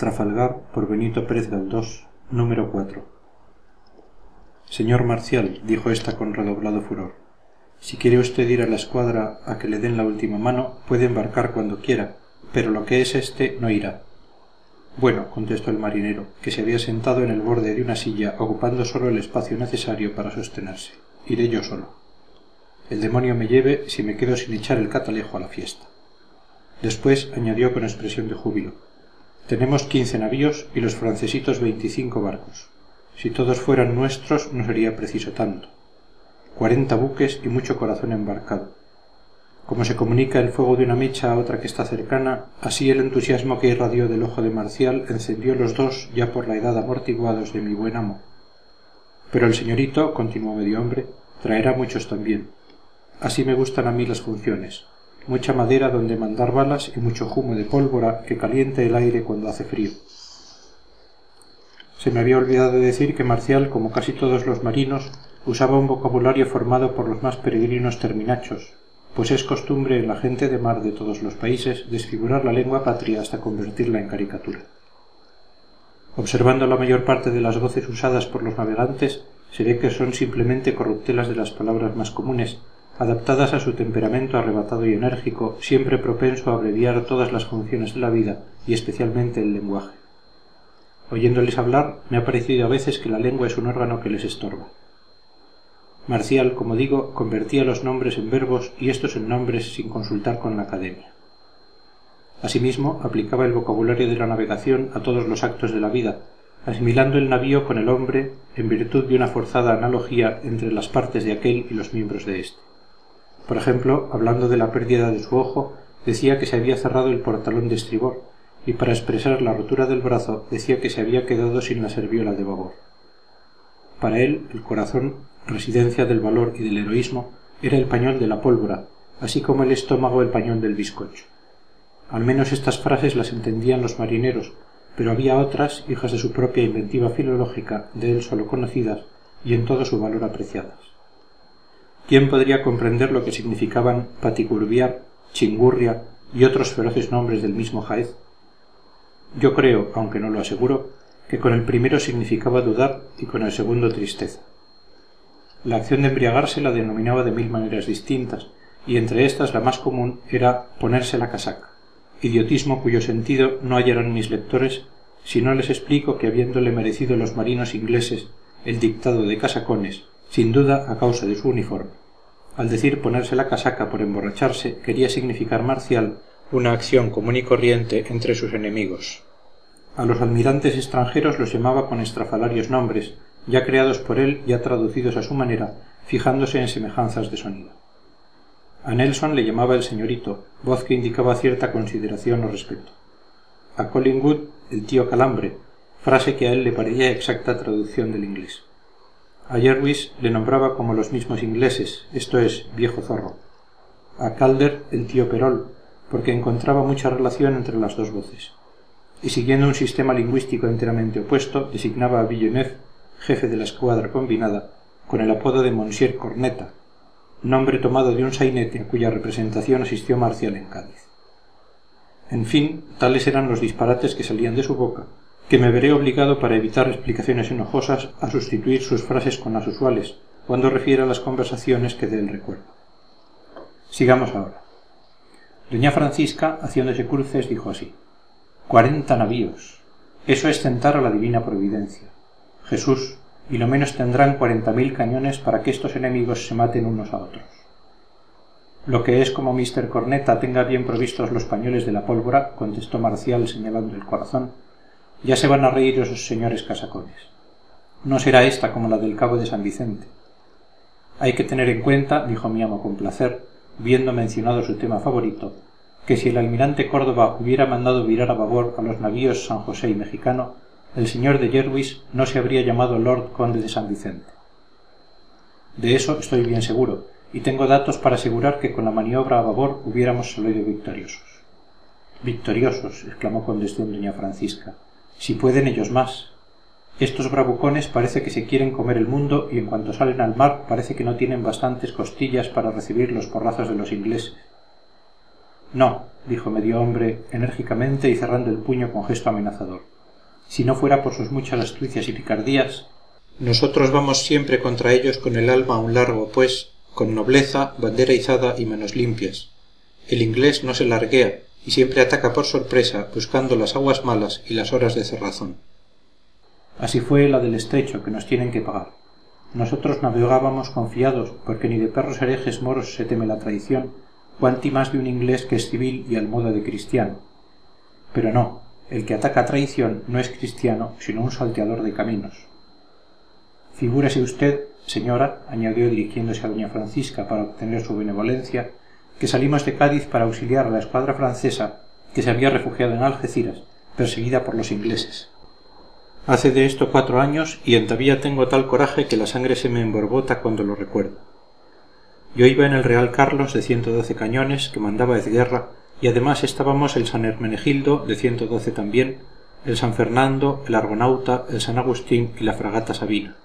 Trafalgar, por Benito Pérez Galdós, número 4. Señor Marcial, dijo ésta con redoblado furor, si quiere usted ir a la escuadra a que le den la última mano, puede embarcar cuando quiera, pero lo que es éste no irá. Bueno, contestó el marinero, que se había sentado en el borde de una silla, ocupando solo el espacio necesario para sostenerse. Iré yo solo. El demonio me lleve si me quedo sin echar el catalejo a la fiesta. Después añadió con expresión de júbilo, tenemos 15 navíos y los francesitos 25 barcos. Si todos fueran nuestros no sería preciso tanto. 40 buques y mucho corazón embarcado. Como se comunica el fuego de una mecha a otra que está cercana, así el entusiasmo que irradió del ojo de Marcial encendió los dos ya por la edad amortiguados de mi buen amo. Pero el señorito, continuó medio hombre, traerá muchos también. Así me gustan a mí las funciones. Mucha madera donde mandar balas y mucho humo de pólvora que caliente el aire cuando hace frío. Se me había olvidado decir que Marcial, como casi todos los marinos, usaba un vocabulario formado por los más peregrinos terminachos, pues es costumbre en la gente de mar de todos los países desfigurar la lengua patria hasta convertirla en caricatura. Observando la mayor parte de las voces usadas por los navegantes, se ve que son simplemente corruptelas de las palabras más comunes, adaptadas a su temperamento arrebatado y enérgico, siempre propenso a abreviar todas las funciones de la vida y especialmente el lenguaje. Oyéndoles hablar, me ha parecido a veces que la lengua es un órgano que les estorba. Marcial, como digo, convertía los nombres en verbos y estos en nombres sin consultar con la academia. Asimismo, aplicaba el vocabulario de la navegación a todos los actos de la vida, asimilando el navío con el hombre en virtud de una forzada analogía entre las partes de aquel y los miembros de éste. Por ejemplo, hablando de la pérdida de su ojo, decía que se había cerrado el portalón de estribor, y para expresar la rotura del brazo decía que se había quedado sin la serviola de babor. Para él, el corazón, residencia del valor y del heroísmo, era el pañol de la pólvora, así como el estómago el pañol del bizcocho. Al menos estas frases las entendían los marineros, pero había otras, hijas de su propia inventiva filológica, de él solo conocidas y en todo su valor apreciadas. ¿Quién podría comprender lo que significaban paticurviar, chingurria y otros feroces nombres del mismo jaez? Yo creo, aunque no lo aseguro, que con el primero significaba dudar y con el segundo tristeza. La acción de embriagarse la denominaba de 1000 maneras distintas, y entre estas la más común era ponerse la casaca, idiotismo cuyo sentido no hallarán mis lectores si no les explico que habiéndole merecido los marinos ingleses el dictado de casacones, sin duda a causa de su uniforme, al decir ponerse la casaca por emborracharse quería significar Marcial una acción común y corriente entre sus enemigos. A los almirantes extranjeros los llamaba con estrafalarios nombres, ya creados por él, ya traducidos a su manera, fijándose en semejanzas de sonido. A Nelson le llamaba el señorito, voz que indicaba cierta consideración o respeto. A Collingwood el tío Calambre, frase que a él le parecía exacta traducción del inglés. A Jervis le nombraba como los mismos ingleses, esto es, viejo zorro. A Calder el tío Perol, porque encontraba mucha relación entre las dos voces. Y siguiendo un sistema lingüístico enteramente opuesto, designaba a Villeneuve, jefe de la escuadra combinada, con el apodo de Monsieur Corneta, nombre tomado de un sainete a cuya representación asistió Marcial en Cádiz. En fin, tales eran los disparates que salían de su boca, que me veré obligado para evitar explicaciones enojosas a sustituir sus frases con las usuales, cuando refiera las conversaciones que de él recuerdo. Sigamos ahora. Doña Francisca, haciéndose cruces, dijo así: 40 navíos. Eso es tentar a la divina providencia. Jesús, y lo menos tendrán 40.000 cañones para que estos enemigos se maten unos a otros. Lo que es como Mr. Corneta tenga bien provistos los pañoles de la pólvora, contestó Marcial señalando el corazón, ya se van a reír esos señores casacones. No será esta como la del cabo de San Vicente. Hay que tener en cuenta, dijo mi amo con placer, viendo mencionado su tema favorito, que si el almirante Córdoba hubiera mandado virar a babor a los navíos San José y Mexicano, el señor de Jervis no se habría llamado Lord Conde de San Vicente. De eso estoy bien seguro, y tengo datos para asegurar que con la maniobra a babor hubiéramos salido victoriosos. Victoriosos, exclamó con desdén doña Francisca. Si pueden ellos más. Estos bravucones parece que se quieren comer el mundo y en cuanto salen al mar parece que no tienen bastantes costillas para recibir los porrazos de los ingleses. No, dijo medio hombre enérgicamente y cerrando el puño con gesto amenazador. si no fuera por sus muchas astucias y picardías. Nosotros vamos siempre contra ellos con el alma a un largo, pues, con nobleza, bandera izada y manos limpias. El inglés no se larguea y siempre ataca por sorpresa, buscando las aguas malas y las horas de cerrazón. Así fue la del estrecho, que nos tienen que pagar. Nosotros navegábamos confiados, porque ni de perros herejes moros se teme la traición, cuanti más de un inglés que es civil y al modo de cristiano. Pero no, el que ataca a traición no es cristiano, sino un salteador de caminos. Figúrese usted, señora, añadió dirigiéndose a doña Francisca para obtener su benevolencia, que salimos de Cádiz para auxiliar a la escuadra francesa que se había refugiado en Algeciras, perseguida por los ingleses. Hace de esto 4 años y entavía tengo tal coraje que la sangre se me emborbota cuando lo recuerdo. Yo iba en el Real Carlos de 112 cañones que mandaba Ezguerra y además estábamos el San Hermenegildo de 112 también, el San Fernando, el Argonauta, el San Agustín y la fragata Sabina.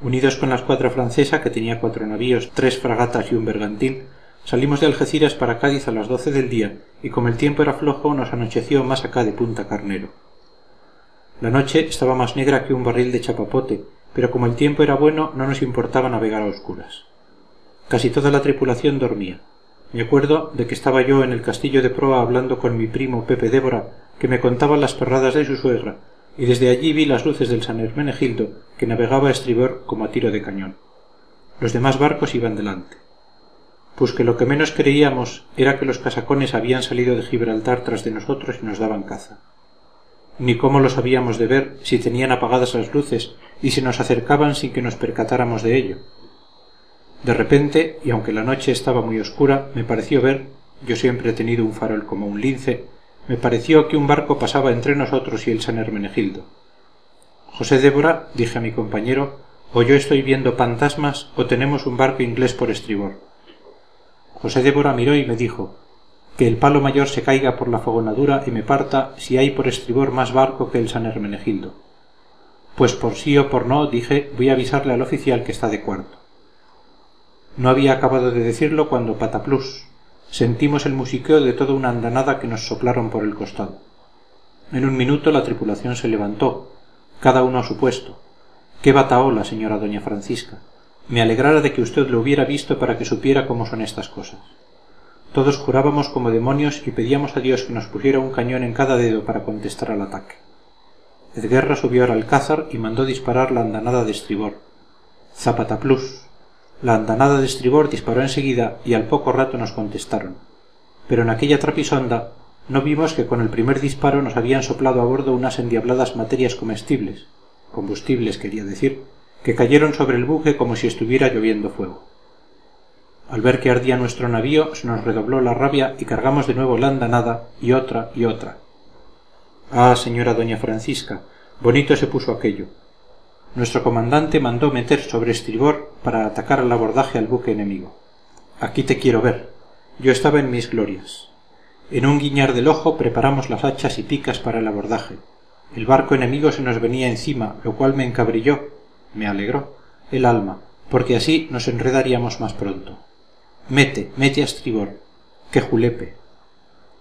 Unidos con la escuadra francesa, que tenía 4 navíos, 3 fragatas y un bergantín, salimos de Algeciras para Cádiz a las 12 del día y como el tiempo era flojo nos anocheció más acá de Punta Carnero. La noche estaba más negra que un barril de chapapote, pero como el tiempo era bueno no nos importaba navegar a oscuras. Casi toda la tripulación dormía. Me acuerdo de que estaba yo en el castillo de proa hablando con mi primo Pepe Débora, que me contaba las perradas de su suegra, y desde allí vi las luces del San Hermenegildo, que navegaba a estribor como a tiro de cañón. Los demás barcos iban delante. Pues que lo que menos creíamos era que los casacones habían salido de Gibraltar tras de nosotros y nos daban caza. Ni cómo los habíamos de ver si tenían apagadas las luces y se nos acercaban sin que nos percatáramos de ello. De repente, y aunque la noche estaba muy oscura, me pareció ver, yo siempre he tenido un farol como un lince, me pareció que un barco pasaba entre nosotros y el San Hermenegildo. José Débora, dije a mi compañero, o yo estoy viendo fantasmas o tenemos un barco inglés por estribor. José Débora miró y me dijo, que el palo mayor se caiga por la fogonadura y me parta si hay por estribor más barco que el San Hermenegildo. Pues por sí o por no, dije, voy a avisarle al oficial que está de cuarto. No había acabado de decirlo cuando pataplús. Sentimos el musiqueo de toda una andanada que nos soplaron por el costado. En un minuto la tripulación se levantó, cada uno a su puesto. ¡Qué batahola, señora doña Francisca! Me alegrara de que usted lo hubiera visto para que supiera cómo son estas cosas. Todos jurábamos como demonios y pedíamos a Dios que nos pusiera un cañón en cada dedo para contestar al ataque. Ezguerra subió al alcázar y mandó disparar la andanada de estribor. Zapataplús. La andanada de estribor disparó enseguida y al poco rato nos contestaron. Pero en aquella trapisonda no vimos que con el primer disparo nos habían soplado a bordo unas endiabladas materias comestibles, combustibles quería decir, que cayeron sobre el buque como si estuviera lloviendo fuego. Al ver que ardía nuestro navío se nos redobló la rabia y cargamos de nuevo la andanada y otra y otra. Ah, señora doña Francisca, bonito se puso aquello. Nuestro comandante mandó meter sobre estribor para atacar al abordaje al buque enemigo. Aquí te quiero ver. Yo estaba en mis glorias. En un guiñar del ojo preparamos las hachas y picas para el abordaje. El barco enemigo se nos venía encima, lo cual me encabrilló, me alegró, el alma, porque así nos enredaríamos más pronto. Mete a estribor. ¡Qué julepe!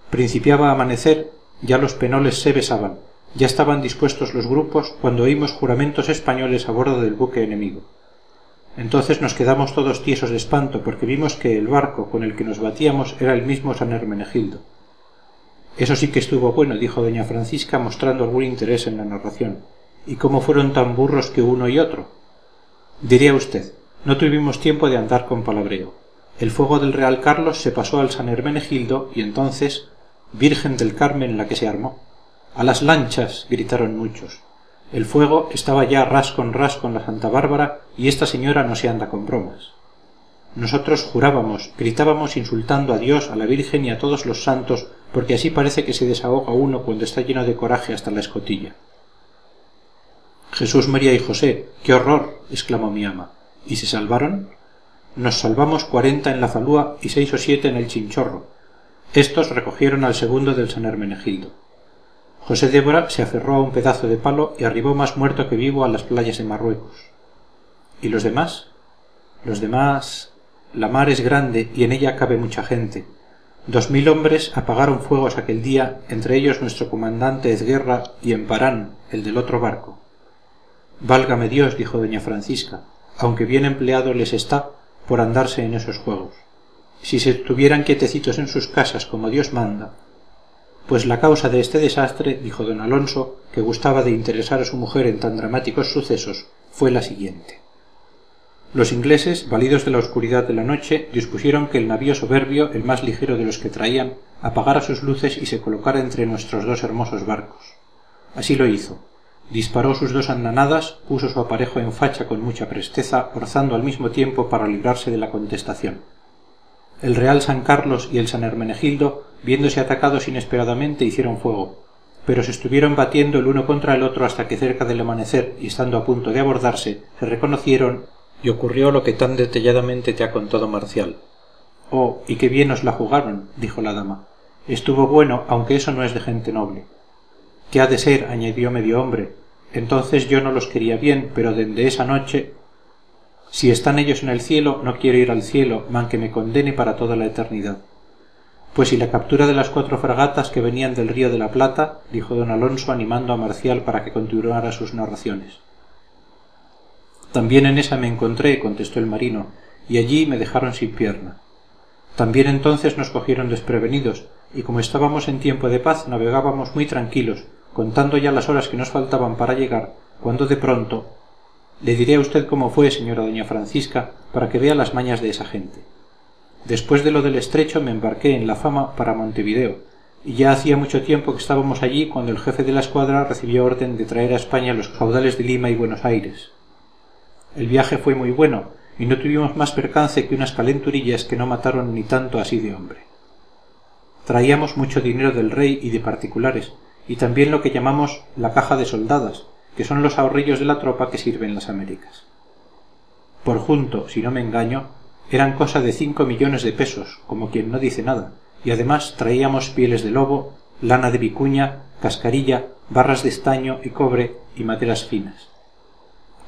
Principiaba a amanecer, ya los penoles se besaban, ya estaban dispuestos los grupos cuando oímos juramentos españoles a bordo del buque enemigo. Entonces nos quedamos todos tiesos de espanto porque vimos que el barco con el que nos batíamos era el mismo San Hermenegildo. Eso sí que estuvo bueno, dijo doña Francisca mostrando algún interés en la narración. ¿Y cómo fueron tan burros que uno y otro? Diré a usted, no tuvimos tiempo de andar con palabreo. El fuego del Real Carlos se pasó al San Hermenegildo y entonces, Virgen del Carmen la que se armó. ¡A las lanchas! Gritaron muchos. El fuego estaba ya ras con la Santa Bárbara y esta señora no se anda con bromas. Nosotros jurábamos, gritábamos insultando a Dios, a la Virgen y a todos los santos, porque así parece que se desahoga uno cuando está lleno de coraje hasta la escotilla. Jesús, María y José, ¡qué horror!, exclamó mi ama. ¿Y se salvaron? Nos salvamos 40 en la falúa y 6 o 7 en el chinchorro. Estos recogieron al segundo del San Hermenegildo. José Débora se aferró a un pedazo de palo y arribó más muerto que vivo a las playas de Marruecos. ¿Y los demás? Los demás... La mar es grande y en ella cabe mucha gente. 2000 hombres apagaron fuegos aquel día, entre ellos nuestro comandante Ezguerra y Emparán, el del otro barco. Válgame Dios, dijo doña Francisca, aunque bien empleado les está por andarse en esos juegos. Si se estuvieran quietecitos en sus casas como Dios manda. Pues la causa de este desastre, dijo don Alonso, que gustaba de interesar a su mujer en tan dramáticos sucesos, fue la siguiente. Los ingleses, validos de la oscuridad de la noche, dispusieron que el navío Soberbio, el más ligero de los que traían, apagara sus luces y se colocara entre nuestros dos hermosos barcos. Así lo hizo. Disparó sus dos andanadas, puso su aparejo en facha con mucha presteza, orzando al mismo tiempo para librarse de la contestación. El Real San Carlos y el San Hermenegildo, viéndose atacados inesperadamente, hicieron fuego, pero se estuvieron batiendo el uno contra el otro hasta que cerca del amanecer y estando a punto de abordarse, se reconocieron y ocurrió lo que tan detalladamente te ha contado Marcial. «Oh, y qué bien os la jugaron», dijo la dama. «Estuvo bueno, aunque eso no es de gente noble». «¿Qué ha de ser?», añadió medio hombre. «Entonces yo no los quería bien, pero dende esa noche...» «Si están ellos en el cielo, no quiero ir al cielo, man que me condene para toda la eternidad». «Pues y la captura de las 4 fragatas que venían del río de la Plata», dijo don Alonso animando a Marcial para que continuara sus narraciones. «También en esa me encontré», contestó el marino, «y allí me dejaron sin pierna. También entonces nos cogieron desprevenidos, y como estábamos en tiempo de paz navegábamos muy tranquilos, contando ya las horas que nos faltaban para llegar, cuando de pronto... Le diré a usted cómo fue, señora doña Francisca, para que vea las mañas de esa gente. Después de lo del estrecho me embarqué en la Fama para Montevideo, y ya hacía mucho tiempo que estábamos allí cuando el jefe de la escuadra recibió orden de traer a España los caudales de Lima y Buenos Aires. El viaje fue muy bueno, y no tuvimos más percance que unas calenturillas que no mataron ni tanto así de hombre. Traíamos mucho dinero del rey y de particulares, y también lo que llamamos la caja de soldadas, que son los ahorrillos de la tropa que sirve en las Américas. Por junto, si no me engaño, eran cosa de 5 millones de pesos, como quien no dice nada, y además traíamos pieles de lobo, lana de vicuña, cascarilla, barras de estaño y cobre y maderas finas.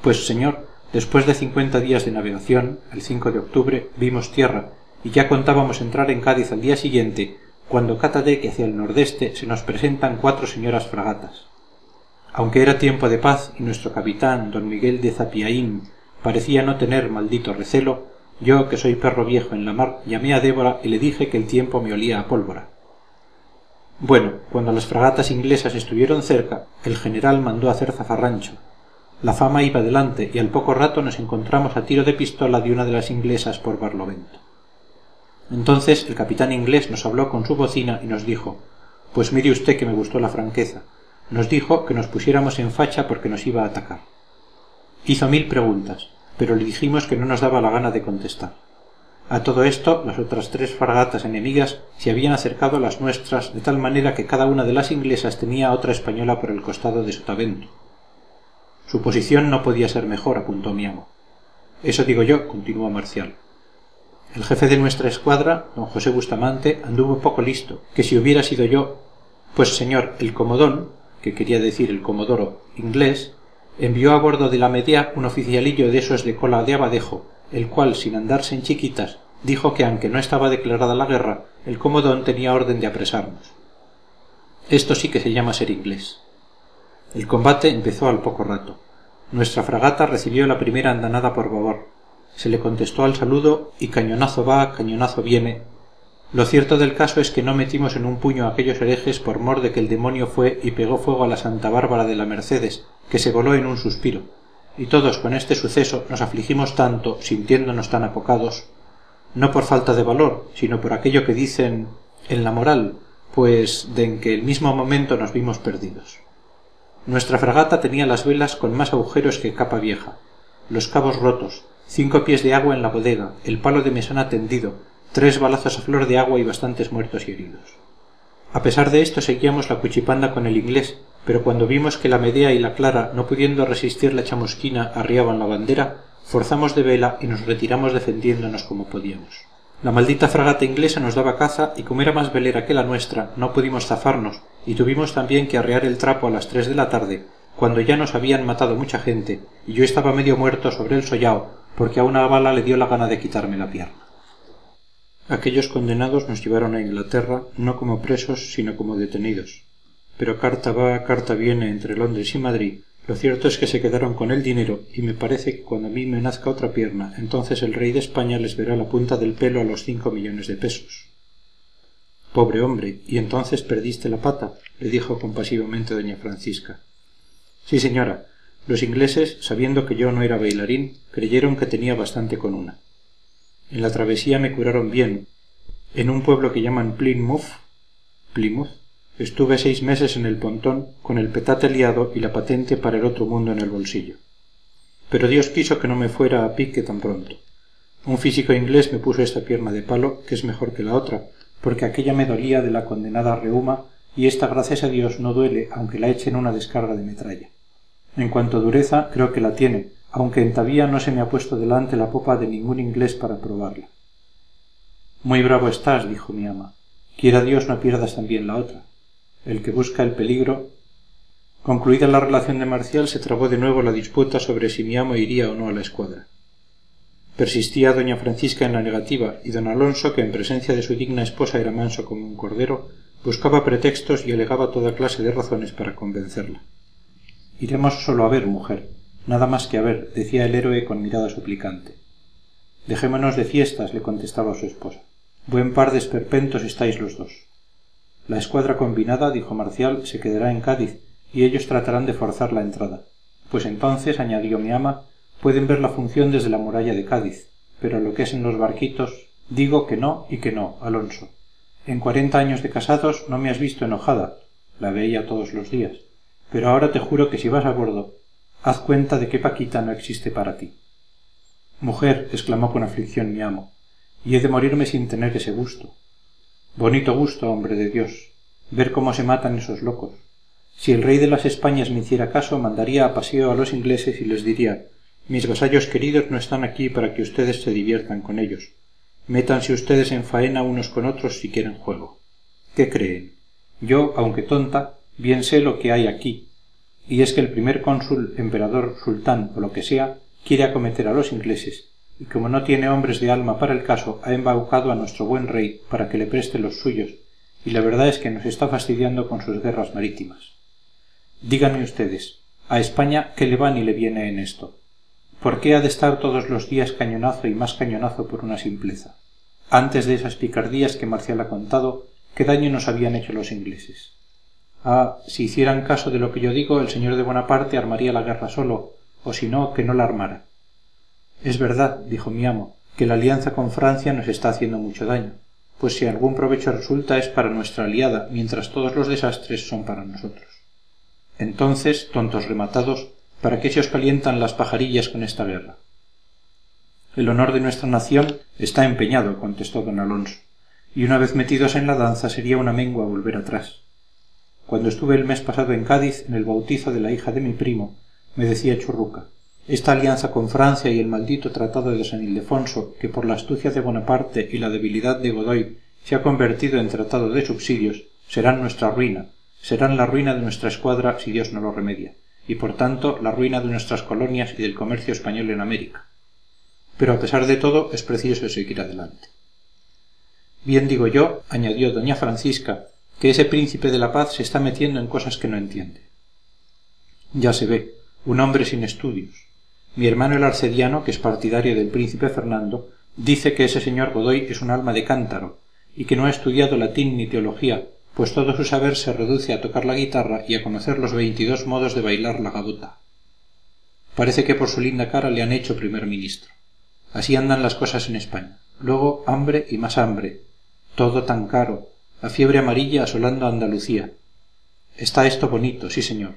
Pues, señor, después de 50 días de navegación, el 5 de octubre, vimos tierra, y ya contábamos entrar en Cádiz al día siguiente, cuando Catadeque hacia el nordeste se nos presentan 4 señoras fragatas. Aunque era tiempo de paz y nuestro capitán, don Miguel de Zapiaín, parecía no tener maldito recelo, yo, que soy perro viejo en la mar, llamé a Débora y le dije que el tiempo me olía a pólvora. Bueno, cuando las fragatas inglesas estuvieron cerca, el general mandó hacer zafarrancho. La Fama iba delante y al poco rato nos encontramos a tiro de pistola de una de las inglesas por Barlovento. Entonces el capitán inglés nos habló con su bocina y nos dijo: «Pues mire usted que me gustó la franqueza». Nos dijo que nos pusiéramos en facha porque nos iba a atacar. Hizo 1000 preguntas, pero le dijimos que no nos daba la gana de contestar. A todo esto, las otras 3 fragatas enemigas se habían acercado a las nuestras de tal manera que cada una de las inglesas tenía otra española por el costado de Sotavento. Su posición no podía ser mejor, apuntó mi amo. Eso digo yo, continuó Marcial. El jefe de nuestra escuadra, don José Bustamante, anduvo poco listo, que si hubiera sido yo... Pues, señor, el comodón, que quería decir el comodoro inglés, envió a bordo de la Medea un oficialillo de esos de cola de abadejo, el cual, sin andarse en chiquitas, dijo que aunque no estaba declarada la guerra, el comodón tenía orden de apresarnos. Esto sí que se llama ser inglés. El combate empezó al poco rato. Nuestra fragata recibió la primera andanada por babor. Se le contestó al saludo y cañonazo va, cañonazo viene. Lo cierto del caso es que no metimos en un puño a aquellos herejes por mor de que el demonio fue y pegó fuego a la Santa Bárbara de la Mercedes, que se voló en un suspiro, y todos con este suceso nos afligimos tanto, sintiéndonos tan apocados, no por falta de valor, sino por aquello que dicen en la moral, pues de en que el mismo momento nos vimos perdidos. Nuestra fragata tenía las velas con más agujeros que capa vieja, los cabos rotos, 5 pies de agua en la bodega, el palo de mesana tendido, 3 balazos a flor de agua y bastantes muertos y heridos. A pesar de esto seguíamos la cuchipanda con el inglés, pero cuando vimos que la Medea y la Clara, no pudiendo resistir la chamusquina, arriaban la bandera, forzamos de vela y nos retiramos defendiéndonos como podíamos. La maldita fragata inglesa nos daba caza y como era más velera que la nuestra, no pudimos zafarnos y tuvimos también que arrear el trapo a las 3 de la tarde, cuando ya nos habían matado mucha gente y yo estaba medio muerto sobre el sollao porque a una bala le dio la gana de quitarme la pierna. Aquellos condenados nos llevaron a Inglaterra, no como presos, sino como detenidos. Pero carta va, carta viene entre Londres y Madrid. Lo cierto es que se quedaron con el dinero y me parece que cuando a mí me nazca otra pierna, entonces el rey de España les verá la punta del pelo a los 5 millones de pesos. Pobre hombre, ¿y entonces perdiste la pata?, le dijo compasivamente doña Francisca. Sí, señora. Los ingleses, sabiendo que yo no era bailarín, creyeron que tenía bastante con una. En la travesía me curaron bien. En un pueblo que llaman Plymouth, estuve 6 meses en el pontón, con el petate liado y la patente para el otro mundo en el bolsillo. Pero Dios quiso que no me fuera a pique tan pronto. Un físico inglés me puso esta pierna de palo, que es mejor que la otra, porque aquella me dolía de la condenada reuma, y esta, gracias a Dios, no duele, aunque la echen una descarga de metralla. En cuanto a dureza, creo que la tiene, aunque entavía no se me ha puesto delante la popa de ningún inglés para probarla. Muy bravo estás, dijo mi ama. Quiera Dios no pierdas también la otra. El que busca el peligro. Concluida la relación de Marcial, se trabó de nuevo la disputa sobre si mi amo iría o no a la escuadra. Persistía doña Francisca en la negativa, y don Alonso, que en presencia de su digna esposa era manso como un cordero, buscaba pretextos y alegaba toda clase de razones para convencerla. Iremos solo a ver, mujer, nada más que a ver, decía el héroe con mirada suplicante. Dejémonos de fiestas, le contestaba su esposa. Buen par de esperpentos estáis los dos. La escuadra combinada, dijo Marcial, se quedará en Cádiz, y ellos tratarán de forzar la entrada. Pues entonces, añadió mi ama, pueden ver la función desde la muralla de Cádiz, pero lo que es en los barquitos, digo que no y que no, Alonso. En 40 años de casados no me has visto enojada, la veía todos los días, pero ahora te juro que si vas a bordo, haz cuenta de que Paquita no existe para ti. Mujer, exclamó con aflicción mi amo, y he de morirme sin tener ese gusto. Bonito gusto, hombre de Dios, ver cómo se matan esos locos. Si el rey de las Españas me hiciera caso, mandaría a paseo a los ingleses y les diría: mis vasallos queridos no están aquí para que ustedes se diviertan con ellos. Métanse ustedes en faena unos con otros si quieren juego. ¿Qué creen? Yo, aunque tonta, bien sé lo que hay aquí, y es que el primer cónsul, emperador, sultán o lo que sea, quiere acometer a los ingleses, y como no tiene hombres de alma para el caso, ha embaucado a nuestro buen rey para que le preste los suyos, y la verdad es que nos está fastidiando con sus guerras marítimas. Díganme ustedes, ¿a España qué le va ni le viene en esto? ¿Por qué ha de estar todos los días cañonazo y más cañonazo por una simpleza? Antes de esas picardías que Marcial ha contado, ¿qué daño nos habían hecho los ingleses? Ah, si hicieran caso de lo que yo digo, el señor de Bonaparte armaría la guerra solo, o si no, que no la armara. Es verdad, dijo mi amo, que la alianza con Francia nos está haciendo mucho daño, pues si algún provecho resulta es para nuestra aliada, mientras todos los desastres son para nosotros. Entonces, tontos rematados, ¿para qué se os calientan las pajarillas con esta guerra? El honor de nuestra nación está empeñado, contestó don Alonso, y una vez metidos en la danza sería una mengua volver atrás. Cuando estuve el mes pasado en Cádiz, en el bautizo de la hija de mi primo, me decía Churruca: esta alianza con Francia y el maldito tratado de San Ildefonso, que por la astucia de Bonaparte y la debilidad de Godoy se ha convertido en tratado de subsidios, serán nuestra ruina, serán la ruina de nuestra escuadra si Dios no lo remedia, y por tanto la ruina de nuestras colonias y del comercio español en América. Pero a pesar de todo es preciso seguir adelante. Bien digo yo, añadió doña Francisca, que ese príncipe de la paz se está metiendo en cosas que no entiende. Ya se ve, un hombre sin estudios. Mi hermano el arcediano, que es partidario del príncipe Fernando, dice que ese señor Godoy es un alma de cántaro, y que no ha estudiado latín ni teología, pues todo su saber se reduce a tocar la guitarra y a conocer los 22 modos de bailar la gavota. Parece que por su linda cara le han hecho primer ministro. Así andan las cosas en España. Luego hambre y más hambre. Todo tan caro. La fiebre amarilla asolando a Andalucía. Está esto bonito, sí señor.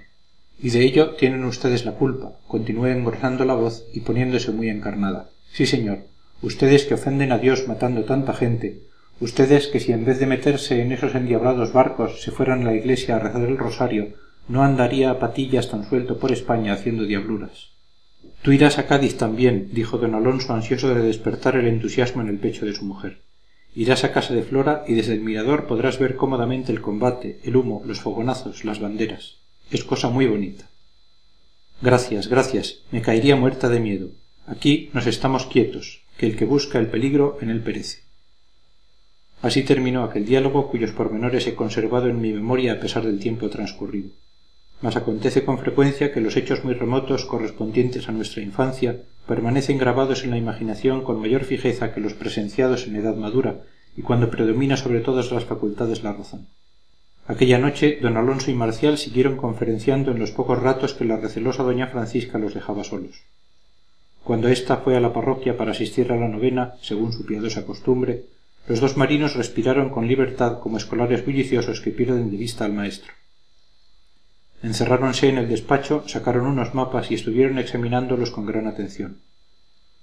Y de ello tienen ustedes la culpa, continué engrosando la voz y poniéndose muy encarnada. Sí señor, ustedes que ofenden a Dios matando tanta gente, ustedes que si en vez de meterse en esos endiablados barcos se fueran a la iglesia a rezar el rosario, no andaría a patillas tan suelto por España haciendo diabluras. Tú irás a Cádiz también, dijo don Alonso ansioso de despertar el entusiasmo en el pecho de su mujer. Irás a casa de Flora y desde el mirador podrás ver cómodamente el combate, el humo, los fogonazos, las banderas. Es cosa muy bonita. Gracias, gracias. Me caería muerta de miedo. Aquí nos estamos quietos, que el que busca el peligro en él perece. Así terminó aquel diálogo cuyos pormenores he conservado en mi memoria a pesar del tiempo transcurrido. Mas acontece con frecuencia que los hechos muy remotos correspondientes a nuestra infancia permanecen grabados en la imaginación con mayor fijeza que los presenciados en edad madura y cuando predomina sobre todas las facultades la razón. Aquella noche don Alonso y Marcial siguieron conferenciando en los pocos ratos que la recelosa doña Francisca los dejaba solos. Cuando ésta fue a la parroquia para asistir a la novena, según su piadosa costumbre, los dos marinos respiraron con libertad como escolares bulliciosos que pierden de vista al maestro. Encerráronse en el despacho, sacaron unos mapas y estuvieron examinándolos con gran atención.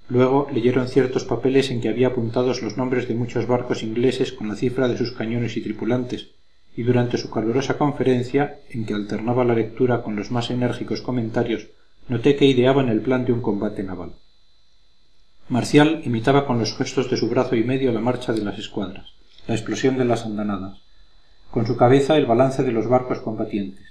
Luego leyeron ciertos papeles en que había apuntados los nombres de muchos barcos ingleses con la cifra de sus cañones y tripulantes, y durante su calurosa conferencia, en que alternaba la lectura con los más enérgicos comentarios, noté que ideaban el plan de un combate naval. Marcial imitaba con los gestos de su brazo y medio la marcha de las escuadras, la explosión de las andanadas, con su cabeza el balance de los barcos combatientes,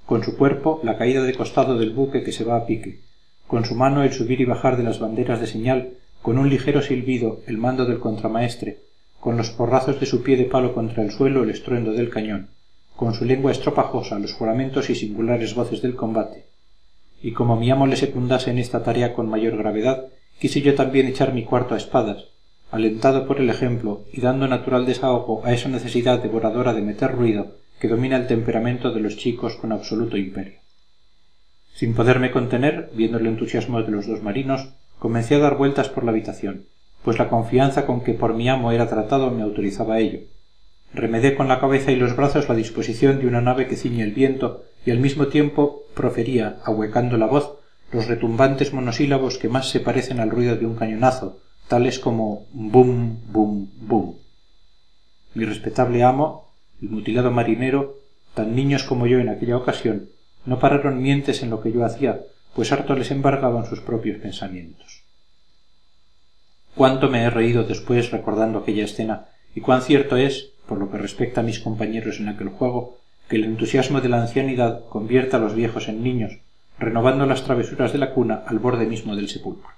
con su cuerpo la caída de costado del buque que se va a pique, con su mano el subir y bajar de las banderas de señal, con un ligero silbido el mando del contramaestre, con los porrazos de su pie de palo contra el suelo el estruendo del cañón, con su lengua estropajosa los juramentos y singulares voces del combate. Y como mi amo le secundase en esta tarea con mayor gravedad, quise yo también echar mi cuarto a espadas, alentado por el ejemplo y dando natural desahogo a esa necesidad devoradora de meter ruido que domina el temperamento de los chicos con absoluto imperio. Sin poderme contener, viendo el entusiasmo de los dos marinos, comencé a dar vueltas por la habitación, pues la confianza con que por mi amo era tratado me autorizaba a ello. Remedé con la cabeza y los brazos la disposición de una nave que ciñe el viento y al mismo tiempo profería, ahuecando la voz, los retumbantes monosílabos que más se parecen al ruido de un cañonazo, tales como bum, bum, bum. Mi respetable amo, el mutilado marinero, tan niños como yo en aquella ocasión, no pararon mientes en lo que yo hacía, pues harto les embargaban sus propios pensamientos. Cuánto me he reído después recordando aquella escena, y cuán cierto es, por lo que respecta a mis compañeros en aquel juego, que el entusiasmo de la ancianidad convierte a los viejos en niños, renovando las travesuras de la cuna al borde mismo del sepulcro.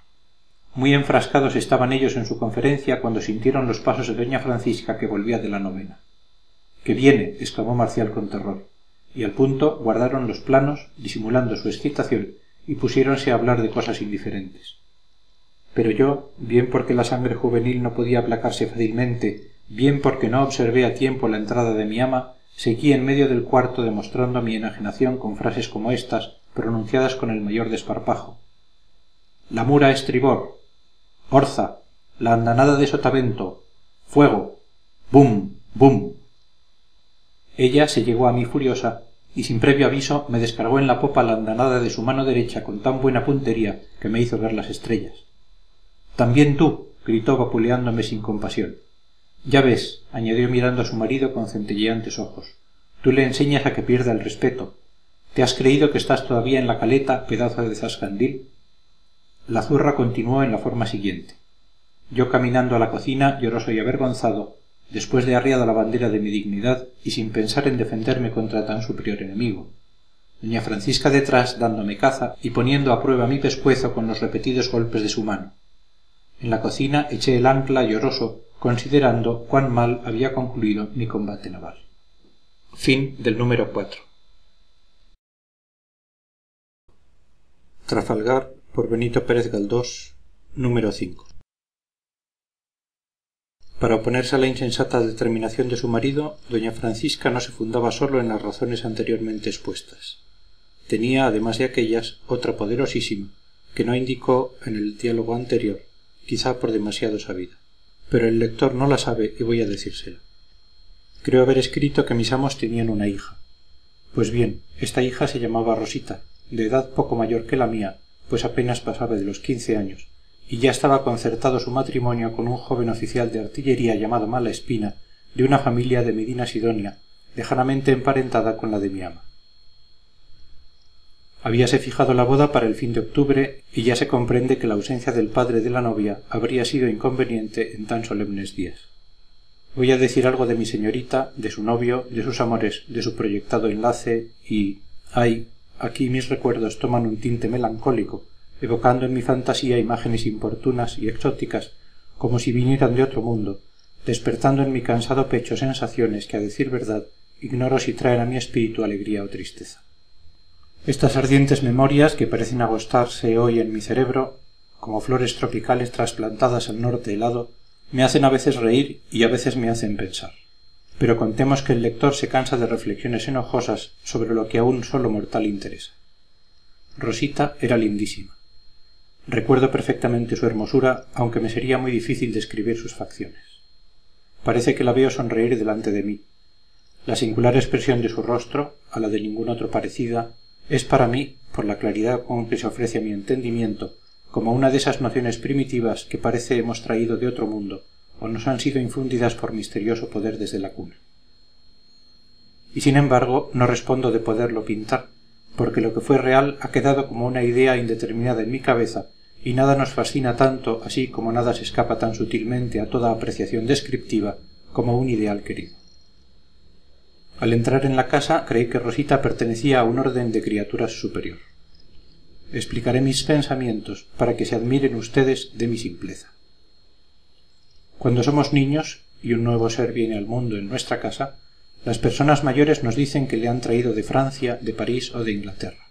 Muy enfrascados estaban ellos en su conferencia cuando sintieron los pasos de doña Francisca que volvía de la novena. —¡Que viene! —exclamó Marcial con terror, y al punto guardaron los planos, disimulando su excitación, y pusiéronse a hablar de cosas indiferentes. Pero yo, bien porque la sangre juvenil no podía aplacarse fácilmente, bien porque no observé a tiempo la entrada de mi ama, seguí en medio del cuarto demostrando mi enajenación con frases como estas, pronunciadas con el mayor desparpajo. «La mura a estribor», «Orza», «La andanada de sotavento», «Fuego», «Bum, bum». Ella se llegó a mí furiosa y sin previo aviso me descargó en la popa la andanada de su mano derecha con tan buena puntería que me hizo ver las estrellas. «También tú», gritó vapuleándome sin compasión. «Ya ves», añadió mirando a su marido con centelleantes ojos, «tú le enseñas a que pierda el respeto. ¿Te has creído que estás todavía en la caleta, pedazo de zascandil?» La zurra continuó en la forma siguiente. Yo caminando a la cocina, lloroso y avergonzado, después de arriada la bandera de mi dignidad y sin pensar en defenderme contra tan superior enemigo. Doña Francisca detrás dándome caza y poniendo a prueba mi pescuezo con los repetidos golpes de su mano. En la cocina eché el ancla lloroso, considerando cuán mal había concluido mi combate naval. Fin del número 4. Trafalgar, por Benito Pérez Galdós, número 5. Para oponerse a la insensata determinación de su marido, doña Francisca no se fundaba sólo en las razones anteriormente expuestas. Tenía, además de aquellas, otra poderosísima, que no indicó en el diálogo anterior, quizá por demasiado sabida. Pero el lector no la sabe y voy a decírsela. Creo haber escrito que mis amos tenían una hija. Pues bien, esta hija se llamaba Rosita, de edad poco mayor que la mía, pues apenas pasaba de los 15 años, y ya estaba concertado su matrimonio con un joven oficial de artillería llamado Malaespina, de una familia de Medina Sidonia, lejanamente emparentada con la de mi ama. Habíase fijado la boda para el fin de octubre, y ya se comprende que la ausencia del padre de la novia habría sido inconveniente en tan solemnes días. Voy a decir algo de mi señorita, de su novio, de sus amores, de su proyectado enlace y... ¡ay! Aquí mis recuerdos toman un tinte melancólico, evocando en mi fantasía imágenes importunas y exóticas, como si vinieran de otro mundo, despertando en mi cansado pecho sensaciones que, a decir verdad, ignoro si traen a mi espíritu alegría o tristeza. Estas ardientes memorias que parecen agostarse hoy en mi cerebro, como flores tropicales trasplantadas al norte helado, me hacen a veces reír y a veces me hacen pensar. Pero contemos que el lector se cansa de reflexiones enojosas sobre lo que a un solo mortal interesa. Rosita era lindísima. Recuerdo perfectamente su hermosura, aunque me sería muy difícil describir sus facciones. Parece que la veo sonreír delante de mí. La singular expresión de su rostro, a la de ningún otro parecida, es para mí, por la claridad con que se ofrece a mi entendimiento, como una de esas nociones primitivas que parece hemos traído de otro mundo o nos han sido infundidas por misterioso poder desde la cuna. Y sin embargo no respondo de poderlo pintar, porque lo que fue real ha quedado como una idea indeterminada en mi cabeza y nada nos fascina tanto, así como nada se escapa tan sutilmente a toda apreciación descriptiva como un ideal querido. Al entrar en la casa creí que Rosita pertenecía a un orden de criaturas superior. Explicaré mis pensamientos para que se admiren ustedes de mi simpleza. Cuando somos niños y un nuevo ser viene al mundo en nuestra casa, las personas mayores nos dicen que le han traído de Francia, de París o de Inglaterra.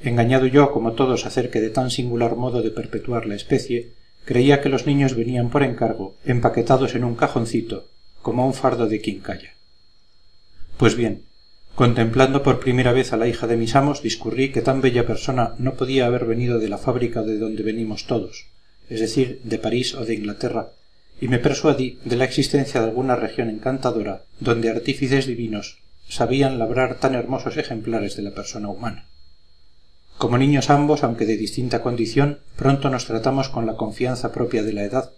Engañado yo, como todos, acerca de tan singular modo de perpetuar la especie, creía que los niños venían por encargo, empaquetados en un cajoncito, como un fardo de quincalla. Pues bien, contemplando por primera vez a la hija de mis amos, discurrí que tan bella persona no podía haber venido de la fábrica de donde venimos todos, es decir, de París o de Inglaterra, y me persuadí de la existencia de alguna región encantadora donde artífices divinos sabían labrar tan hermosos ejemplares de la persona humana. Como niños ambos, aunque de distinta condición, pronto nos tratamos con la confianza propia de la edad,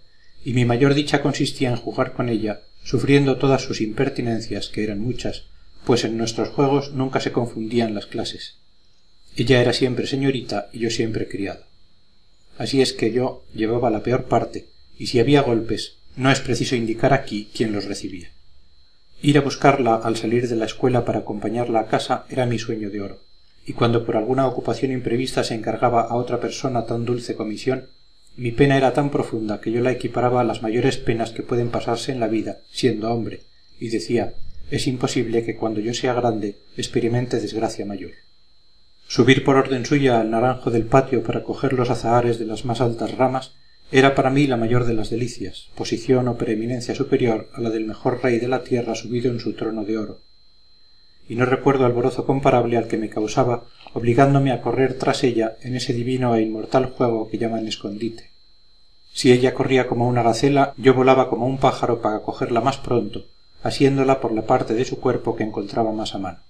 y mi mayor dicha consistía en jugar con ella, sufriendo todas sus impertinencias, que eran muchas, pues en nuestros juegos nunca se confundían las clases. Ella era siempre señorita y yo siempre criado. Así es que yo llevaba la peor parte, y si había golpes, no es preciso indicar aquí quién los recibía. Ir a buscarla al salir de la escuela para acompañarla a casa era mi sueño de oro, y cuando por alguna ocupación imprevista se encargaba a otra persona tan dulce comisión, mi pena era tan profunda que yo la equiparaba a las mayores penas que pueden pasarse en la vida, siendo hombre, y decía, es imposible que cuando yo sea grande experimente desgracia mayor. Subir por orden suya al naranjo del patio para coger los azahares de las más altas ramas era para mí la mayor de las delicias, posición o preeminencia superior a la del mejor rey de la tierra subido en su trono de oro. Y no recuerdo alborozo comparable al que me causaba, obligándome a correr tras ella en ese divino e inmortal juego que llaman escondite. Si ella corría como una gacela, yo volaba como un pájaro para cogerla más pronto, asiéndola por la parte de su cuerpo que encontraba más a mano.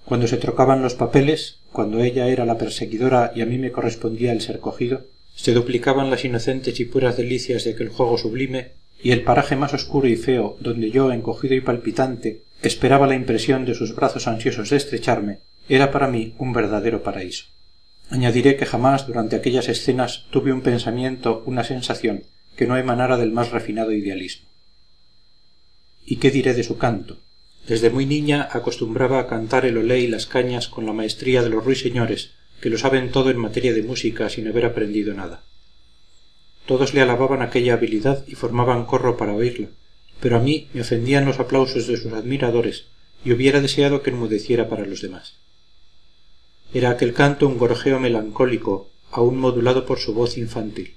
Cuando se trocaban los papeles, cuando ella era la perseguidora y a mí me correspondía el ser cogido, se duplicaban las inocentes y puras delicias de aquel juego sublime, y el paraje más oscuro y feo, donde yo, encogido y palpitante, esperaba la impresión de sus brazos ansiosos de estrecharme, era para mí un verdadero paraíso. Añadiré que jamás durante aquellas escenas tuve un pensamiento, una sensación, que no emanara del más refinado idealismo. ¿Y qué diré de su canto? Desde muy niña acostumbraba a cantar el olé y las cañas con la maestría de los ruiseñores, que lo saben todo en materia de música sin haber aprendido nada. Todos le alababan aquella habilidad y formaban corro para oírla, pero a mí me ofendían los aplausos de sus admiradores y hubiera deseado que enmudeciera para los demás. Era aquel canto un gorjeo melancólico, aún modulado por su voz infantil.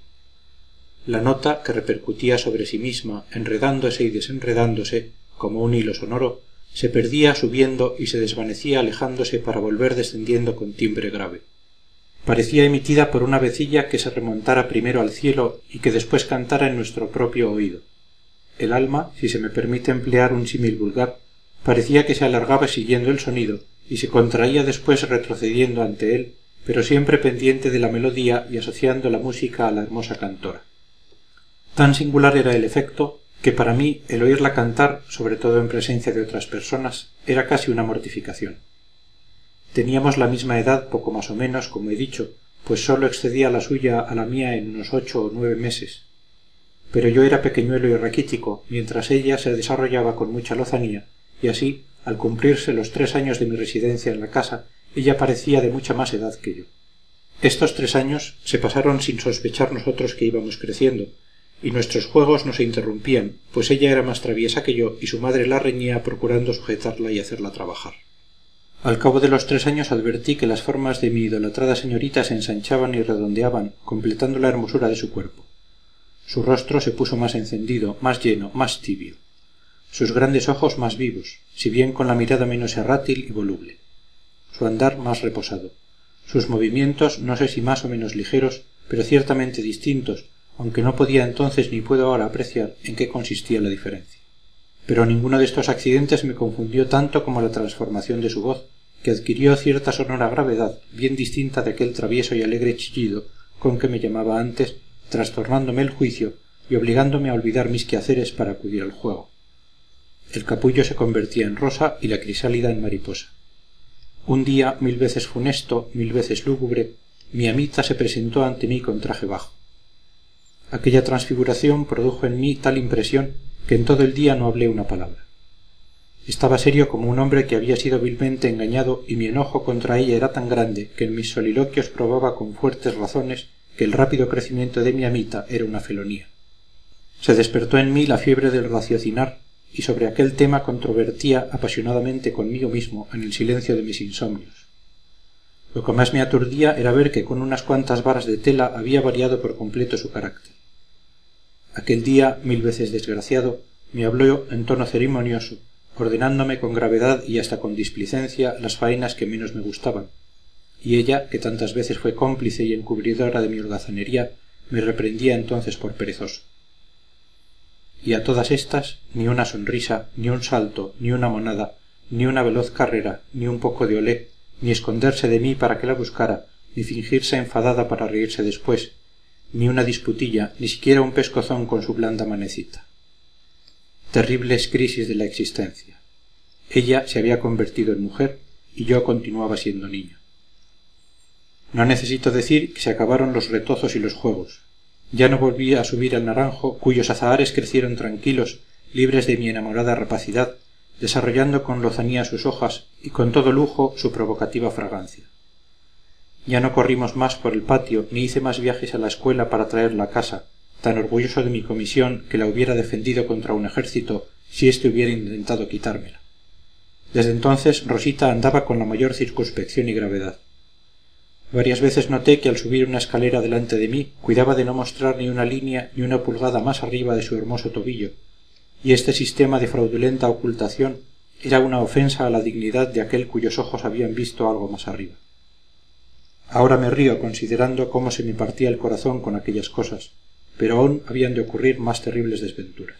La nota, que repercutía sobre sí misma, enredándose y desenredándose, como un hilo sonoro, se perdía subiendo y se desvanecía alejándose para volver descendiendo con timbre grave. Parecía emitida por una vecilla que se remontara primero al cielo y que después cantara en nuestro propio oído. El alma, si se me permite emplear un símil vulgar, parecía que se alargaba siguiendo el sonido y se contraía después retrocediendo ante él, pero siempre pendiente de la melodía y asociando la música a la hermosa cantora. Tan singular era el efecto que para mí el oírla cantar, sobre todo en presencia de otras personas, era casi una mortificación. Teníamos la misma edad, poco más o menos, como he dicho, pues sólo excedía la suya a la mía en unos 8 o 9 meses. Pero yo era pequeñuelo y raquítico, mientras ella se desarrollaba con mucha lozanía, y así, al cumplirse los 3 años de mi residencia en la casa, ella parecía de mucha más edad que yo. Estos 3 años se pasaron sin sospechar nosotros que íbamos creciendo, y nuestros juegos no se interrumpían, pues ella era más traviesa que yo y su madre la reñía procurando sujetarla y hacerla trabajar. Al cabo de los 3 años advertí que las formas de mi idolatrada señorita se ensanchaban y redondeaban, completando la hermosura de su cuerpo. Su rostro se puso más encendido, más lleno, más tibio. Sus grandes ojos más vivos, si bien con la mirada menos errátil y voluble. Su andar más reposado. Sus movimientos no sé si más o menos ligeros, pero ciertamente distintos, aunque no podía entonces ni puedo ahora apreciar en qué consistía la diferencia. Pero ninguno de estos accidentes me confundió tanto como la transformación de su voz, que adquirió cierta sonora gravedad, bien distinta de aquel travieso y alegre chillido con que me llamaba antes, trastornándome el juicio y obligándome a olvidar mis quehaceres para acudir al juego. El capullo se convertía en rosa y la crisálida en mariposa. Un día 1000 veces funesto, 1000 veces lúgubre, mi amita se presentó ante mí con traje bajo. Aquella transfiguración produjo en mí tal impresión que en todo el día no hablé una palabra. Estaba serio como un hombre que había sido vilmente engañado y mi enojo contra ella era tan grande que en mis soliloquios probaba con fuertes razones que el rápido crecimiento de mi amita era una felonía. Se despertó en mí la fiebre del raciocinar y sobre aquel tema controvertía apasionadamente conmigo mismo en el silencio de mis insomnios. Lo que más me aturdía era ver que con unas cuantas varas de tela había variado por completo su carácter. Aquel día 1000 veces desgraciado me habló en tono ceremonioso, ordenándome con gravedad y hasta con displicencia las faenas que menos me gustaban, y ella, que tantas veces fue cómplice y encubridora de mi holgazanería, me reprendía entonces por perezoso. Y a todas estas, ni una sonrisa, ni un salto, ni una monada, ni una veloz carrera, ni un poco de olé, ni esconderse de mí para que la buscara, ni fingirse enfadada para reírse después, ni una disputilla, ni siquiera un pescozón con su blanda manecita. Terribles crisis de la existencia. Ella se había convertido en mujer y yo continuaba siendo niño. No necesito decir que se acabaron los retozos y los juegos. Ya no volví a subir al naranjo, cuyos azahares crecieron tranquilos, libres de mi enamorada rapacidad, desarrollando con lozanía sus hojas y con todo lujo su provocativa fragancia. Ya no corrimos más por el patio ni hice más viajes a la escuela para traerla a casa, tan orgulloso de mi comisión que la hubiera defendido contra un ejército si éste hubiera intentado quitármela. Desde entonces Rosita andaba con la mayor circunspección y gravedad. Varias veces noté que al subir una escalera delante de mí cuidaba de no mostrar ni una línea ni una pulgada más arriba de su hermoso tobillo, y este sistema de fraudulenta ocultación era una ofensa a la dignidad de aquel cuyos ojos habían visto algo más arriba. Ahora me río considerando cómo se me partía el corazón con aquellas cosas, pero aún habían de ocurrir más terribles desventuras.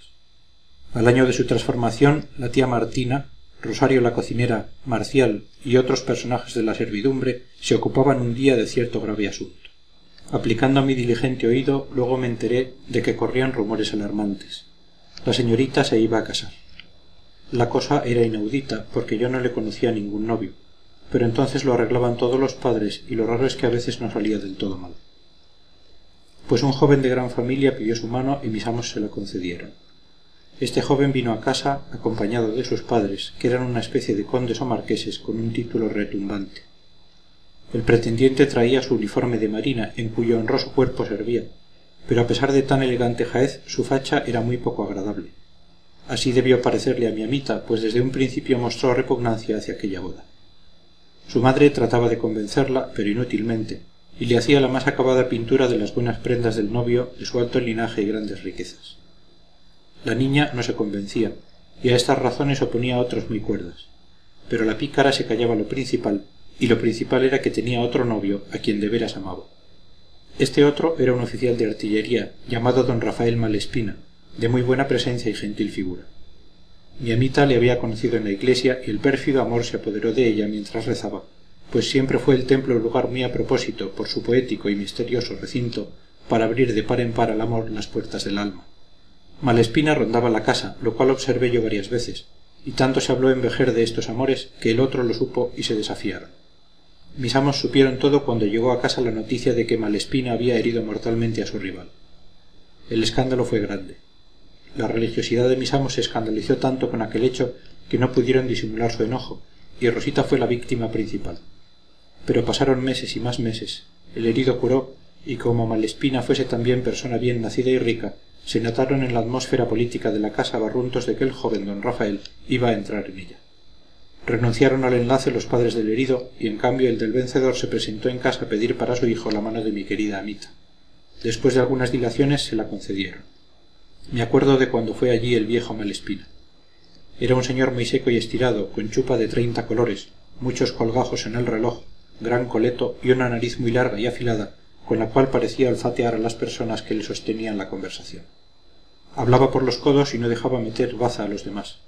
Al año de su transformación, la tía Martina, Rosario la cocinera, Marcial y otros personajes de la servidumbre se ocupaban un día de cierto grave asunto. Aplicando mi diligente oído, luego me enteré de que corrían rumores alarmantes. La señorita se iba a casar. La cosa era inaudita, porque yo no le conocía ningún novio, pero entonces lo arreglaban todos los padres y lo raro es que a veces no salía del todo mal. Pues un joven de gran familia pidió su mano y mis amos se la concedieron. Este joven vino a casa acompañado de sus padres, que eran una especie de condes o marqueses con un título retumbante. El pretendiente traía su uniforme de marina, en cuyo honroso cuerpo servía, pero a pesar de tan elegante jaez, su facha era muy poco agradable. Así debió parecerle a mi amita, pues desde un principio mostró repugnancia hacia aquella boda. Su madre trataba de convencerla, pero inútilmente, y le hacía la más acabada pintura de las buenas prendas del novio, de su alto linaje y grandes riquezas. La niña no se convencía, y a estas razones oponía otras muy cuerdas, pero la pícara se callaba lo principal, y lo principal era que tenía otro novio a quien de veras amaba. Este otro era un oficial de artillería, llamado don Rafael Malespina, de muy buena presencia y gentil figura. Mi amita le había conocido en la iglesia y el pérfido amor se apoderó de ella mientras rezaba, pues siempre fue el templo lugar muy a propósito por su poético y misterioso recinto para abrir de par en par al amor las puertas del alma. Malespina rondaba la casa, lo cual observé yo varias veces, y tanto se habló en Vejer de estos amores que el otro lo supo y se desafiaron. Mis amos supieron todo cuando llegó a casa la noticia de que Malespina había herido mortalmente a su rival. El escándalo fue grande. La religiosidad de mis amos se escandalizó tanto con aquel hecho que no pudieron disimular su enojo, y Rosita fue la víctima principal. Pero pasaron meses y más meses, el herido curó, y como Malespina fuese también persona bien nacida y rica, se notaron en la atmósfera política de la casa barruntos de que el joven don Rafael iba a entrar en ella. Renunciaron al enlace los padres del herido y en cambio el del vencedor se presentó en casa a pedir para su hijo la mano de mi querida amita. Después de algunas dilaciones se la concedieron. Me acuerdo de cuando fue allí el viejo Malespina. Era un señor muy seco y estirado, con chupa de 30 colores, muchos colgajos en el reloj, gran coleto y una nariz muy larga y afilada, con la cual parecía olfatear a las personas que le sostenían la conversación. Hablaba por los codos y no dejaba meter baza a los demás.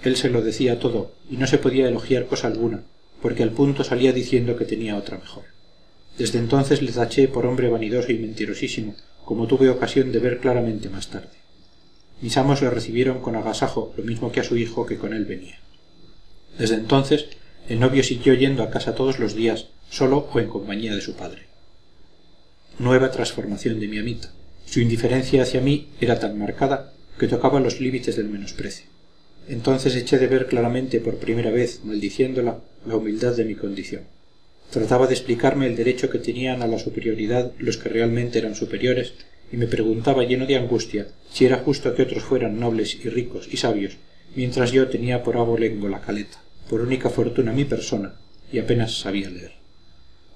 Él se lo decía todo y no se podía elogiar cosa alguna, porque al punto salía diciendo que tenía otra mejor. Desde entonces le taché por hombre vanidoso y mentirosísimo, como tuve ocasión de ver claramente más tarde. Mis amos le recibieron con agasajo, lo mismo que a su hijo que con él venía. Desde entonces el novio siguió yendo a casa todos los días, solo o en compañía de su padre. Nueva transformación de mi amita. Su indiferencia hacia mí era tan marcada que tocaba los límites del menosprecio. Entonces eché de ver claramente por primera vez, maldiciéndola, la humildad de mi condición. Trataba de explicarme el derecho que tenían a la superioridad los que realmente eran superiores, y me preguntaba lleno de angustia si era justo que otros fueran nobles y ricos y sabios, mientras yo tenía por abolengo la caleta, por única fortuna mi persona, y apenas sabía leer.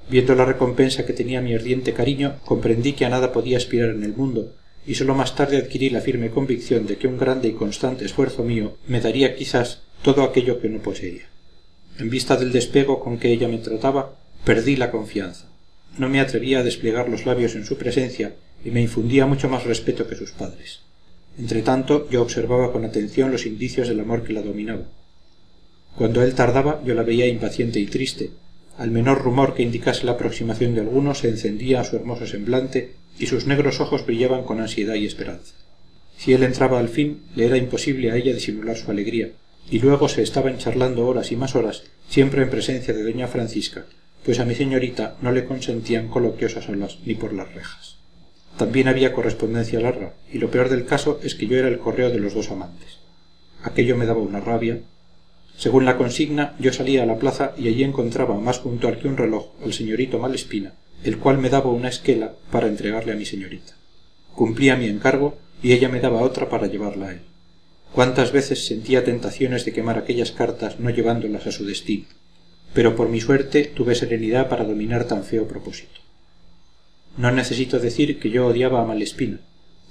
Viendo la recompensa que tenía mi ardiente cariño, comprendí que a nada podía aspirar en el mundo, y sólo más tarde adquirí la firme convicción de que un grande y constante esfuerzo mío me daría quizás todo aquello que no poseía. En vista del despego con que ella me trataba, perdí la confianza. No me atrevía a desplegar los labios en su presencia y me infundía mucho más respeto que sus padres. Entretanto, yo observaba con atención los indicios del amor que la dominaba. Cuando él tardaba, yo la veía impaciente y triste. Al menor rumor que indicase la aproximación de alguno se encendía su hermoso semblante y sus negros ojos brillaban con ansiedad y esperanza. Si él entraba al fin, le era imposible a ella disimular su alegría, y luego se estaban charlando horas y más horas, siempre en presencia de doña Francisca, pues a mi señorita no le consentían coloquiosas solas ni por las rejas. También había correspondencia larga, y lo peor del caso es que yo era el correo de los dos amantes. Aquello me daba una rabia. Según la consigna, yo salía a la plaza y allí encontraba más puntual que un reloj al señorito Malespina, el cual me daba una esquela para entregarle a mi señorita. Cumplía mi encargo y ella me daba otra para llevarla a él. Cuántas veces sentía tentaciones de quemar aquellas cartas no llevándolas a su destino, pero por mi suerte tuve serenidad para dominar tan feo propósito. No necesito decir que yo odiaba a Malespina.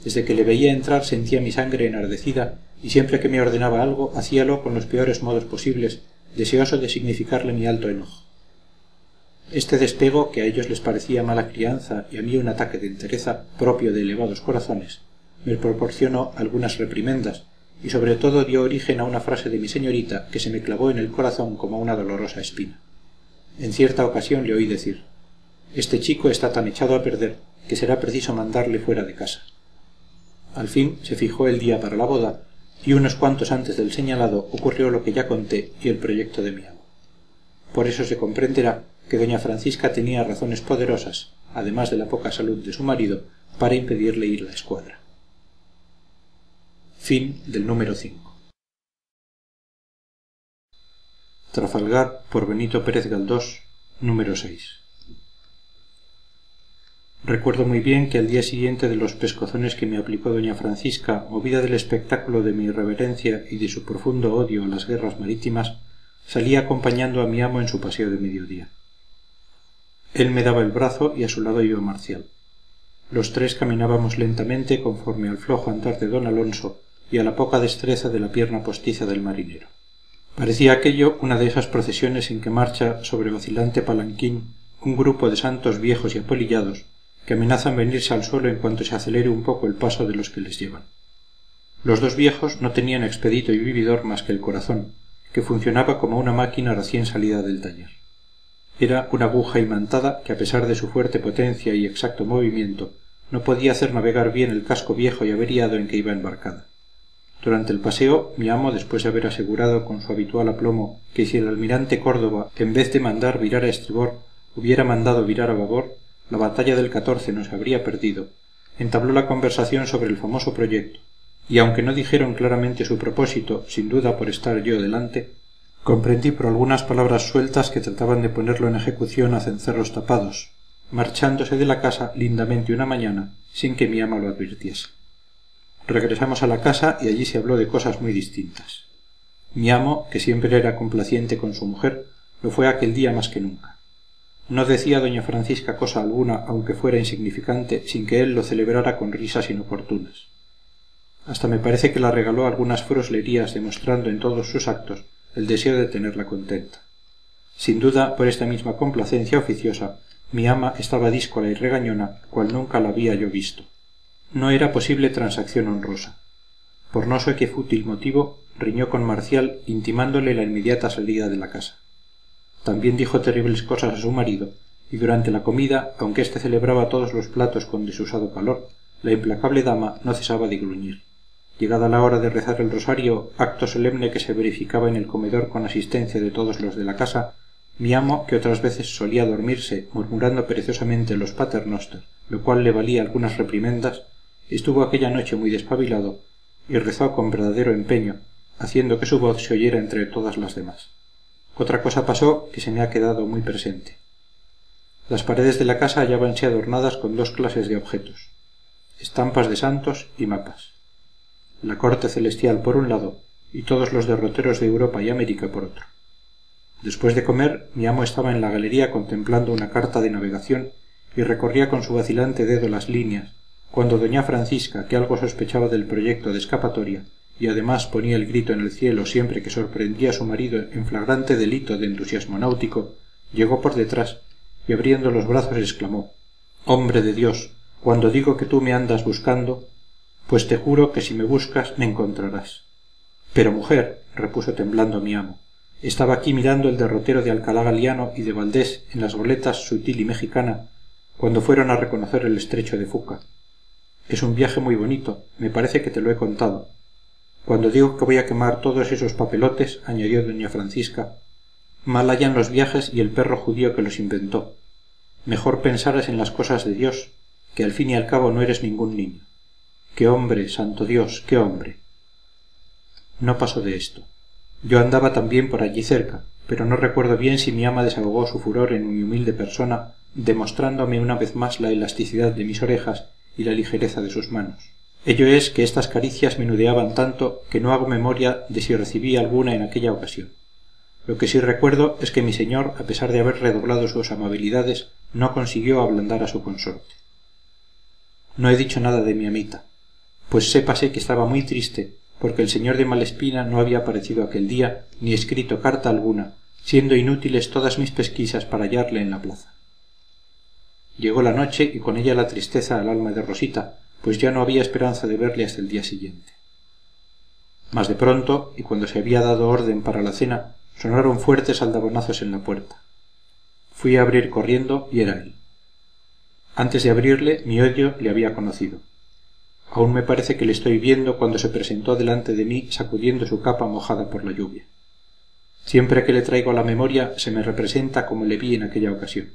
Desde que le veía entrar sentía mi sangre enardecida y siempre que me ordenaba algo hacíalo con los peores modos posibles, deseoso de significarle mi alto enojo. Este despego, que a ellos les parecía mala crianza y a mí un ataque de entereza propio de elevados corazones, me proporcionó algunas reprimendas y sobre todo dio origen a una frase de mi señorita que se me clavó en el corazón como una dolorosa espina. En cierta ocasión le oí decir: «Este chico está tan echado a perder que será preciso mandarle fuera de casa». Al fin se fijó el día para la boda y unos cuantos antes del señalado ocurrió lo que ya conté y el proyecto de mi amo. Por eso se comprenderá que doña Francisca tenía razones poderosas, además de la poca salud de su marido, para impedirle ir a la escuadra. Fin del número 5. Trafalgar, por Benito Pérez Galdós, número 6. Recuerdo muy bien que al día siguiente de los pescozones que me aplicó doña Francisca, movida del espectáculo de mi irreverencia y de su profundo odio a las guerras marítimas, salí acompañando a mi amo en su paseo de mediodía. Él me daba el brazo y a su lado iba Marcial. Los tres caminábamos lentamente conforme al flojo andar de don Alonso y a la poca destreza de la pierna postiza del marinero. Parecía aquello una de esas procesiones en que marcha sobre vacilante palanquín un grupo de santos viejos y apolillados que amenazan venirse al suelo en cuanto se acelere un poco el paso de los que les llevan. Los dos viejos no tenían expedito y vividor más que el corazón, que funcionaba como una máquina recién salida del taller. Era una aguja imantada que, a pesar de su fuerte potencia y exacto movimiento, no podía hacer navegar bien el casco viejo y averiado en que iba embarcada. Durante el paseo, mi amo, después de haber asegurado con su habitual aplomo que si el almirante Córdoba, en vez de mandar virar a estribor, hubiera mandado virar a babor, la batalla del 14 no se habría perdido, entabló la conversación sobre el famoso proyecto, y aunque no dijeron claramente su propósito, sin duda por estar yo delante, comprendí por algunas palabras sueltas que trataban de ponerlo en ejecución a cencerros tapados, marchándose de la casa lindamente una mañana sin que mi ama lo advirtiese. Regresamos a la casa y allí se habló de cosas muy distintas. Mi amo, que siempre era complaciente con su mujer, lo fue aquel día más que nunca. No decía doña Francisca cosa alguna, aunque fuera insignificante, sin que él lo celebrara con risas inoportunas. Hasta me parece que la regaló algunas froslerías, demostrando en todos sus actos el deseo de tenerla contenta. Sin duda, por esta misma complacencia oficiosa, mi ama estaba díscola y regañona, cual nunca la había yo visto. No era posible transacción honrosa. Por no sé qué fútil motivo, riñó con Marcial, intimándole la inmediata salida de la casa. También dijo terribles cosas a su marido, y durante la comida, aunque éste celebraba todos los platos con desusado calor, la implacable dama no cesaba de gruñir. Llegada la hora de rezar el rosario, acto solemne que se verificaba en el comedor con asistencia de todos los de la casa, mi amo, que otras veces solía dormirse murmurando perezosamente los paternoster, lo cual le valía algunas reprimendas, estuvo aquella noche muy despabilado y rezó con verdadero empeño, haciendo que su voz se oyera entre todas las demás. Otra cosa pasó que se me ha quedado muy presente. Las paredes de la casa hallábanse adornadas con dos clases de objetos: estampas de santos y mapas. La corte celestial por un lado y todos los derroteros de Europa y América por otro. Después de comer, mi amo estaba en la galería contemplando una carta de navegación y recorría con su vacilante dedo las líneas, cuando doña Francisca, que algo sospechaba del proyecto de escapatoria y además ponía el grito en el cielo siempre que sorprendía a su marido en flagrante delito de entusiasmo náutico, llegó por detrás y abriendo los brazos exclamó: «Hombre de Dios, cuando digo que tú me andas buscando, pues te juro que si me buscas me encontrarás». «Pero mujer», repuso temblando mi amo, «estaba aquí mirando el derrotero de Alcalá Galiano y de Valdés en las goletas Sutil y Mexicana, cuando fueron a reconocer el estrecho de Fuca. Es un viaje muy bonito, me parece que te lo he contado. Cuando digo que voy a quemar todos esos papelotes», añadió doña Francisca, «mal hayan los viajes y el perro judío que los inventó. Mejor pensaras en las cosas de Dios, que al fin y al cabo no eres ningún niño. ¡Qué hombre, santo Dios, qué hombre!». No pasó de esto. Yo andaba también por allí cerca, pero no recuerdo bien si mi ama desahogó su furor en mi humilde persona, demostrándome una vez más la elasticidad de mis orejas y la ligereza de sus manos. Ello es que estas caricias menudeaban tanto que no hago memoria de si recibí alguna en aquella ocasión. Lo que sí recuerdo es que mi señor, a pesar de haber redoblado sus amabilidades, no consiguió ablandar a su consorte. No he dicho nada de mi amita, pues sépase que estaba muy triste porque el señor de Malespina no había aparecido aquel día ni escrito carta alguna, siendo inútiles todas mis pesquisas para hallarle en la plaza. Llegó la noche y con ella la tristeza al alma de Rosita, pues ya no había esperanza de verle hasta el día siguiente. Mas de pronto, y cuando se había dado orden para la cena, sonaron fuertes aldabonazos en la puerta. Fui a abrir corriendo y era él. Antes de abrirle, mi odio le había conocido. Aún me parece que le estoy viendo cuando se presentó delante de mí sacudiendo su capa mojada por la lluvia. Siempre que le traigo a la memoria se me representa como le vi en aquella ocasión.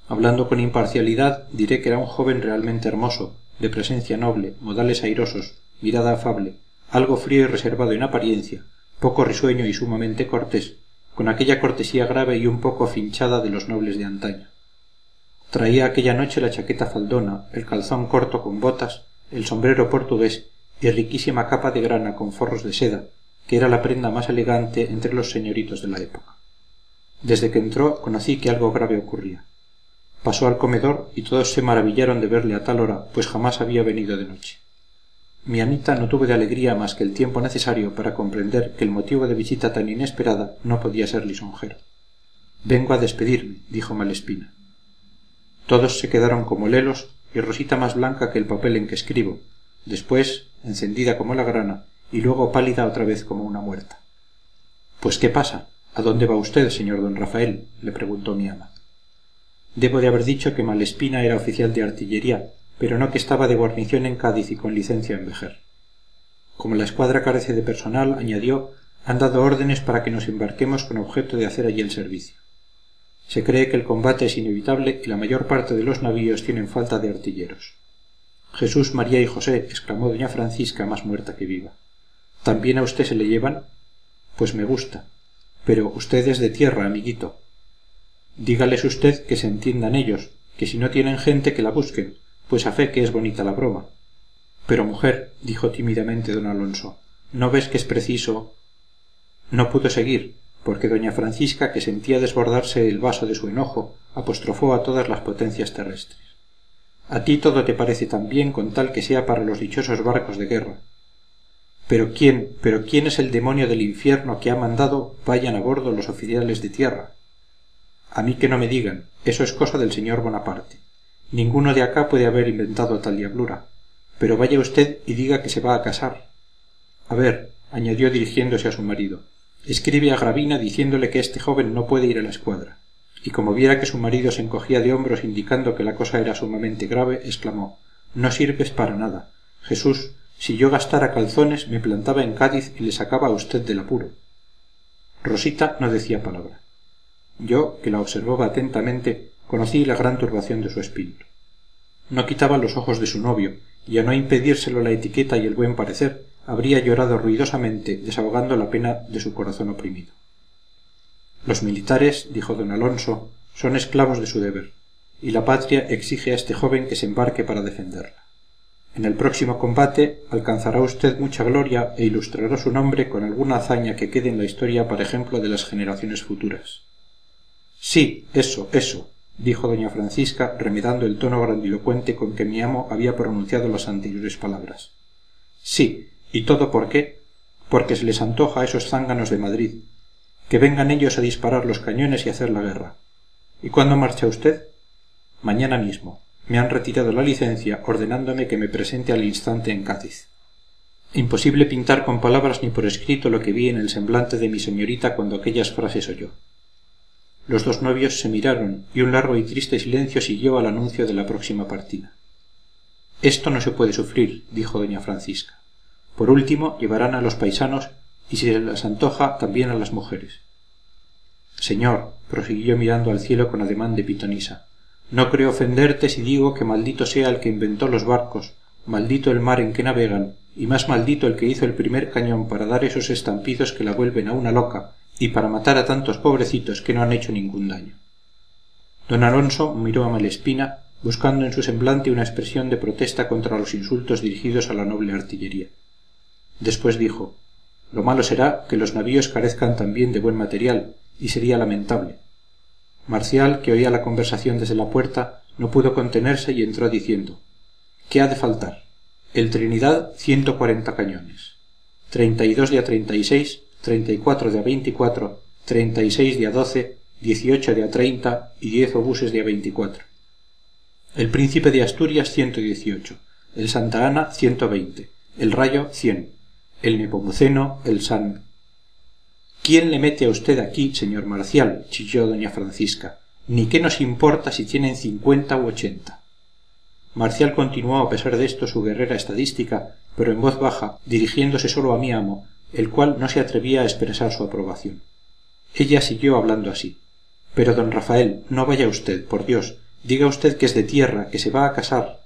Hablando con imparcialidad, diré que era un joven realmente hermoso, de presencia noble, modales airosos, mirada afable, algo frío y reservado en apariencia, poco risueño y sumamente cortés, con aquella cortesía grave y un poco afinchada de los nobles de antaño. Traía aquella noche la chaqueta faldona, el calzón corto con botas, el sombrero portugués y riquísima capa de grana con forros de seda, que era la prenda más elegante entre los señoritos de la época. Desde que entró conocí que algo grave ocurría. Pasó al comedor y todos se maravillaron de verle a tal hora, pues jamás había venido de noche. Mi amita no tuvo de alegría más que el tiempo necesario para comprender que el motivo de visita tan inesperada no podía ser lisonjero. «Vengo a despedirme», dijo Malespina. Todos se quedaron como lelos y Rosita más blanca que el papel en que escribo, después encendida como la grana y luego pálida otra vez como una muerta. «Pues qué pasa, ¿a dónde va usted, señor don Rafael?», le preguntó mi ama. Debo de haber dicho que Malespina era oficial de artillería, pero no que estaba de guarnición en Cádiz y con licencia en Vejer. Como la escuadra carece de personal, añadió, han dado órdenes para que nos embarquemos con objeto de hacer allí el servicio. Se cree que el combate es inevitable y la mayor parte de los navíos tienen falta de artilleros. «Jesús, María y José», exclamó doña Francisca más muerta que viva. «¿También a usted se le llevan? Pues me gusta. Pero usted es de tierra, amiguito. Dígales usted que se entiendan ellos, que si no tienen gente que la busquen, pues a fe que es bonita la broma. Pero mujer, dijo tímidamente don Alonso, ¿no ves que es preciso? No pudo seguir, porque doña Francisca, que sentía desbordarse el vaso de su enojo, apostrofó a todas las potencias terrestres. A ti todo te parece tan bien con tal que sea para los dichosos barcos de guerra. Pero quién es el demonio del infierno que ha mandado vayan a bordo los oficiales de tierra? A mí que no me digan, eso es cosa del señor Bonaparte. Ninguno de acá puede haber inventado tal diablura. Pero vaya usted y diga que se va a casar. A ver, añadió dirigiéndose a su marido, escribe a Gravina diciéndole que este joven no puede ir a la escuadra. Y como viera que su marido se encogía de hombros indicando que la cosa era sumamente grave, exclamó, no sirves para nada. Jesús, si yo gastara calzones me plantaba en Cádiz y le sacaba a usted del apuro. Rosita no decía palabra. Yo, que la observaba atentamente, conocí la gran turbación de su espíritu. No quitaba los ojos de su novio, y a no impedírselo la etiqueta y el buen parecer, habría llorado ruidosamente, desahogando la pena de su corazón oprimido. Los militares, dijo don Alonso, son esclavos de su deber, y la patria exige a este joven que se embarque para defenderla. En el próximo combate alcanzará usted mucha gloria e ilustrará su nombre con alguna hazaña que quede en la historia para ejemplo de las generaciones futuras. Sí, eso, dijo doña Francisca, remedando el tono grandilocuente con que mi amo había pronunciado las anteriores palabras. Sí, ¿y todo por qué? Porque se les antoja a esos zánganos de Madrid. Que vengan ellos a disparar los cañones y hacer la guerra. ¿Y cuándo marcha usted? Mañana mismo. Me han retirado la licencia ordenándome que me presente al instante en Cádiz. Imposible pintar con palabras ni por escrito lo que vi en el semblante de mi señorita cuando aquellas frases oyó. Los dos novios se miraron y un largo y triste silencio siguió al anuncio de la próxima partida. Esto no se puede sufrir, dijo doña Francisca. Por último llevarán a los paisanos y si se les antoja también a las mujeres. Señor, prosiguió mirando al cielo con ademán de pitonisa, no creo ofenderte si digo que maldito sea el que inventó los barcos, maldito el mar en que navegan, y más maldito el que hizo el primer cañón para dar esos estampidos que la vuelven a una loca, y para matar a tantos pobrecitos que no han hecho ningún daño. Don Alonso miró a Malespina, buscando en su semblante una expresión de protesta contra los insultos dirigidos a la noble artillería. Después dijo, lo malo será que los navíos carezcan también de buen material, y sería lamentable. Marcial, que oía la conversación desde la puerta, no pudo contenerse y entró diciendo, ¿qué ha de faltar? El Trinidad 140 cañones, 32 de a 36, 34 de a 24, 36 de a 12, 18 de a 30 y 10 obuses de a 24. El Príncipe de Asturias 118, el Santa Ana 120, el Rayo 100, el Nepomuceno, el San... ¿Quién le mete a usted aquí, señor Marcial? Chilló doña Francisca. Ni qué nos importa si tienen 50 u 80. Marcial continuó a pesar de esto su guerrera estadística, pero en voz baja, dirigiéndose solo a mi amo, el cual no se atrevía a expresar su aprobación. Ella siguió hablando así. Pero don Rafael, no vaya usted, por Dios. Diga usted que es de tierra, que se va a casar.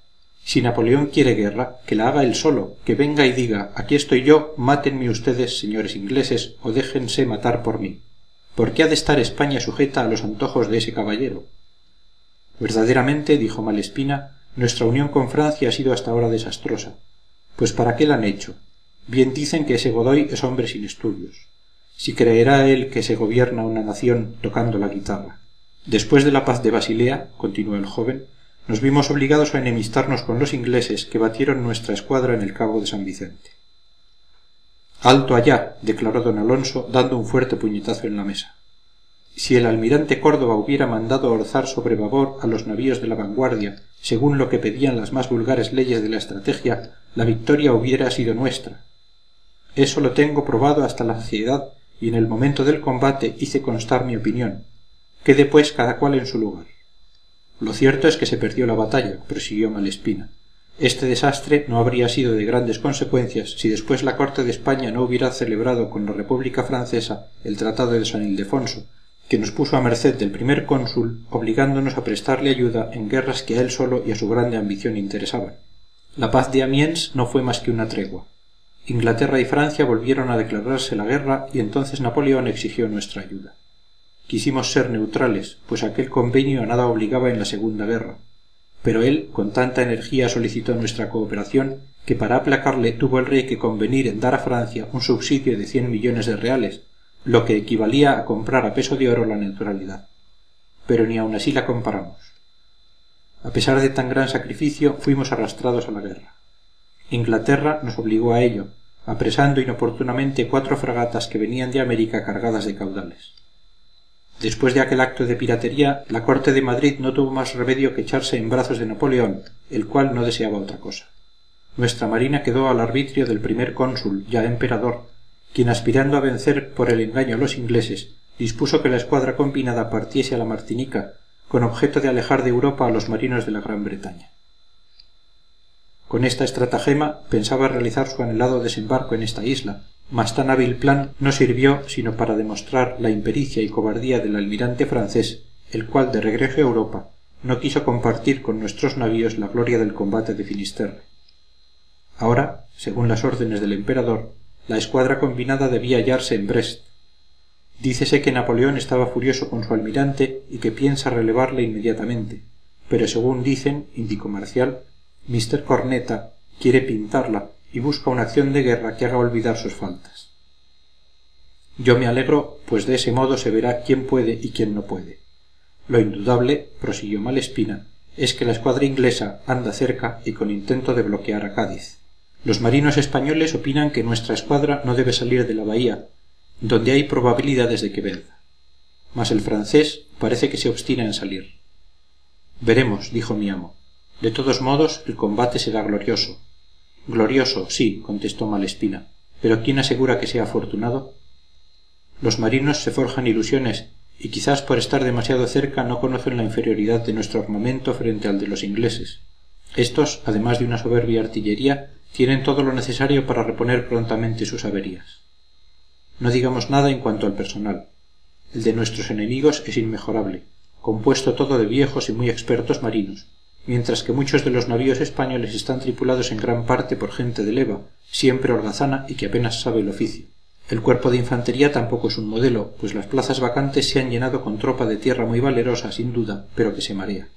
Si Napoleón quiere guerra, que la haga él solo, que venga y diga, aquí estoy yo, mátenme ustedes, señores ingleses, o déjense matar por mí. ¿Por qué ha de estar España sujeta a los antojos de ese caballero? Verdaderamente, dijo Malespina, nuestra unión con Francia ha sido hasta ahora desastrosa. Pues ¿para qué la han hecho? Bien dicen que ese Godoy es hombre sin estudios. Si creerá él que se gobierna una nación tocando la guitarra. Después de la paz de Basilea, continuó el joven, nos vimos obligados a enemistarnos con los ingleses que batieron nuestra escuadra en el cabo de San Vicente. Alto allá, declaró don Alonso, dando un fuerte puñetazo en la mesa. Si el almirante Córdoba hubiera mandado orzar sobre babor a los navíos de la vanguardia, según lo que pedían las más vulgares leyes de la estrategia, la victoria hubiera sido nuestra. Eso lo tengo probado hasta la saciedad y en el momento del combate hice constar mi opinión. Quede pues cada cual en su lugar. Lo cierto es que se perdió la batalla, prosiguió Malespina. Este desastre no habría sido de grandes consecuencias si después la corte de España no hubiera celebrado con la República Francesa el Tratado de San Ildefonso, que nos puso a merced del primer cónsul, obligándonos a prestarle ayuda en guerras que a él solo y a su grande ambición interesaban. La paz de Amiens no fue más que una tregua. Inglaterra y Francia volvieron a declararse la guerra y entonces Napoleón exigió nuestra ayuda. Quisimos ser neutrales, pues aquel convenio a nada obligaba en la Segunda Guerra. Pero él con tanta energía solicitó nuestra cooperación que para aplacarle tuvo el rey que convenir en dar a Francia un subsidio de 100 millones de reales, lo que equivalía a comprar a peso de oro la neutralidad. Pero ni aun así la comparamos. A pesar de tan gran sacrificio, fuimos arrastrados a la guerra. Inglaterra nos obligó a ello, apresando inoportunamente 4 fragatas que venían de América cargadas de caudales. Después de aquel acto de piratería, la corte de Madrid no tuvo más remedio que echarse en brazos de Napoleón, el cual no deseaba otra cosa. Nuestra marina quedó al arbitrio del primer cónsul, ya emperador, quien, aspirando a vencer por el engaño a los ingleses, dispuso que la escuadra combinada partiese a la Martinica, con objeto de alejar de Europa a los marinos de la Gran Bretaña. Con esta estratagema pensaba realizar su anhelado desembarco en esta isla, mas tan hábil plan no sirvió sino para demostrar la impericia y cobardía del almirante francés, el cual, de regreso a Europa, no quiso compartir con nuestros navíos la gloria del combate de Finisterre. Ahora, según las órdenes del emperador, la escuadra combinada debía hallarse en Brest. Dícese que Napoleón estaba furioso con su almirante y que piensa relevarle inmediatamente, pero según dicen, indicó Marcial, Mr. Corneta quiere pintarla y busca una acción de guerra que haga olvidar sus faltas. Yo me alegro, pues de ese modo se verá quién puede y quién no puede. Lo indudable, prosiguió Malespina, es que la escuadra inglesa anda cerca y con intento de bloquear a Cádiz. Los marinos españoles opinan que nuestra escuadra no debe salir de la bahía, donde hay probabilidades de que venza. Mas el francés parece que se obstina en salir. Veremos, dijo mi amo. De todos modos, el combate será glorioso. Glorioso, sí, contestó Malespina, pero ¿quién asegura que sea afortunado? Los marinos se forjan ilusiones y quizás por estar demasiado cerca no conocen la inferioridad de nuestro armamento frente al de los ingleses. Estos, además de una soberbia artillería, tienen todo lo necesario para reponer prontamente sus averías. No digamos nada en cuanto al personal. El de nuestros enemigos es inmejorable, compuesto todo de viejos y muy expertos marinos, mientras que muchos de los navíos españoles están tripulados en gran parte por gente de leva, siempre holgazana y que apenas sabe el oficio. El cuerpo de infantería tampoco es un modelo, pues las plazas vacantes se han llenado con tropa de tierra muy valerosa, sin duda, pero que se marea.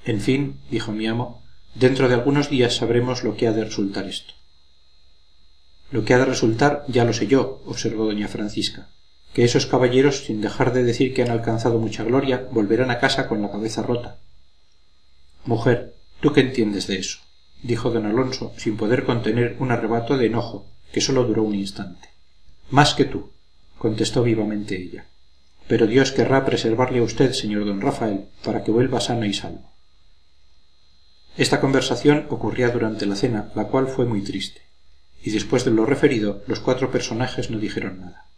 En fin, dijo mi amo, dentro de algunos días sabremos lo que ha de resultar esto. Lo que ha de resultar ya lo sé yo, observó doña Francisca, que esos caballeros, sin dejar de decir que han alcanzado mucha gloria, volverán a casa con la cabeza rota. Mujer, ¿tú qué entiendes de eso?, dijo don Alonso, sin poder contener un arrebato de enojo que sólo duró un instante. Más que tú, contestó vivamente ella. Pero Dios querrá preservarle a usted, señor don Rafael, para que vuelva sano y salvo. Esta conversación ocurría durante la cena, la cual fue muy triste, y después de lo referido los 4 personajes no dijeron nada.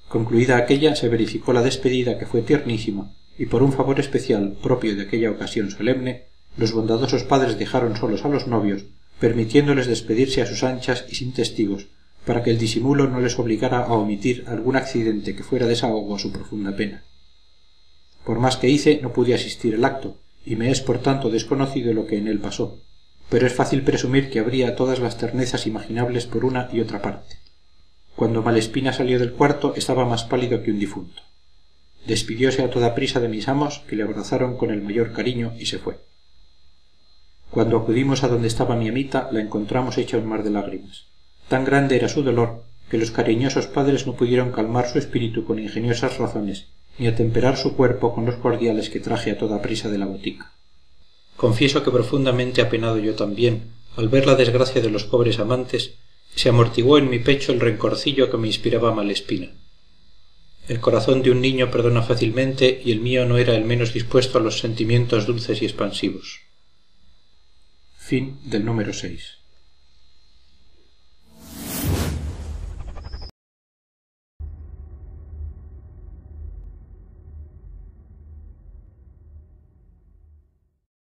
Concluida aquella, se verificó la despedida, que fue tiernísima, y por un favor especial propio de aquella ocasión solemne, los bondadosos padres dejaron solos a los novios, permitiéndoles despedirse a sus anchas y sin testigos, para que el disimulo no les obligara a omitir algún accidente que fuera desahogo a su profunda pena. Por más que hice, no pude asistir al acto, y me es por tanto desconocido lo que en él pasó, pero es fácil presumir que habría todas las ternezas imaginables por una y otra parte. Cuando Malespina salió del cuarto estaba más pálido que un difunto. Despidióse a toda prisa de mis amos, que le abrazaron con el mayor cariño, y se fue. Cuando acudimos a donde estaba mi amita, la encontramos hecha un mar de lágrimas. Tan grande era su dolor, que los cariñosos padres no pudieron calmar su espíritu con ingeniosas razones, ni atemperar su cuerpo con los cordiales que traje a toda prisa de la botica. Confieso que profundamente apenado yo también, al ver la desgracia de los pobres amantes, se amortiguó en mi pecho el rencorcillo que me inspiraba Malespina. El corazón de un niño perdona fácilmente y el mío no era el menos dispuesto a los sentimientos dulces y expansivos. Fin del número 6.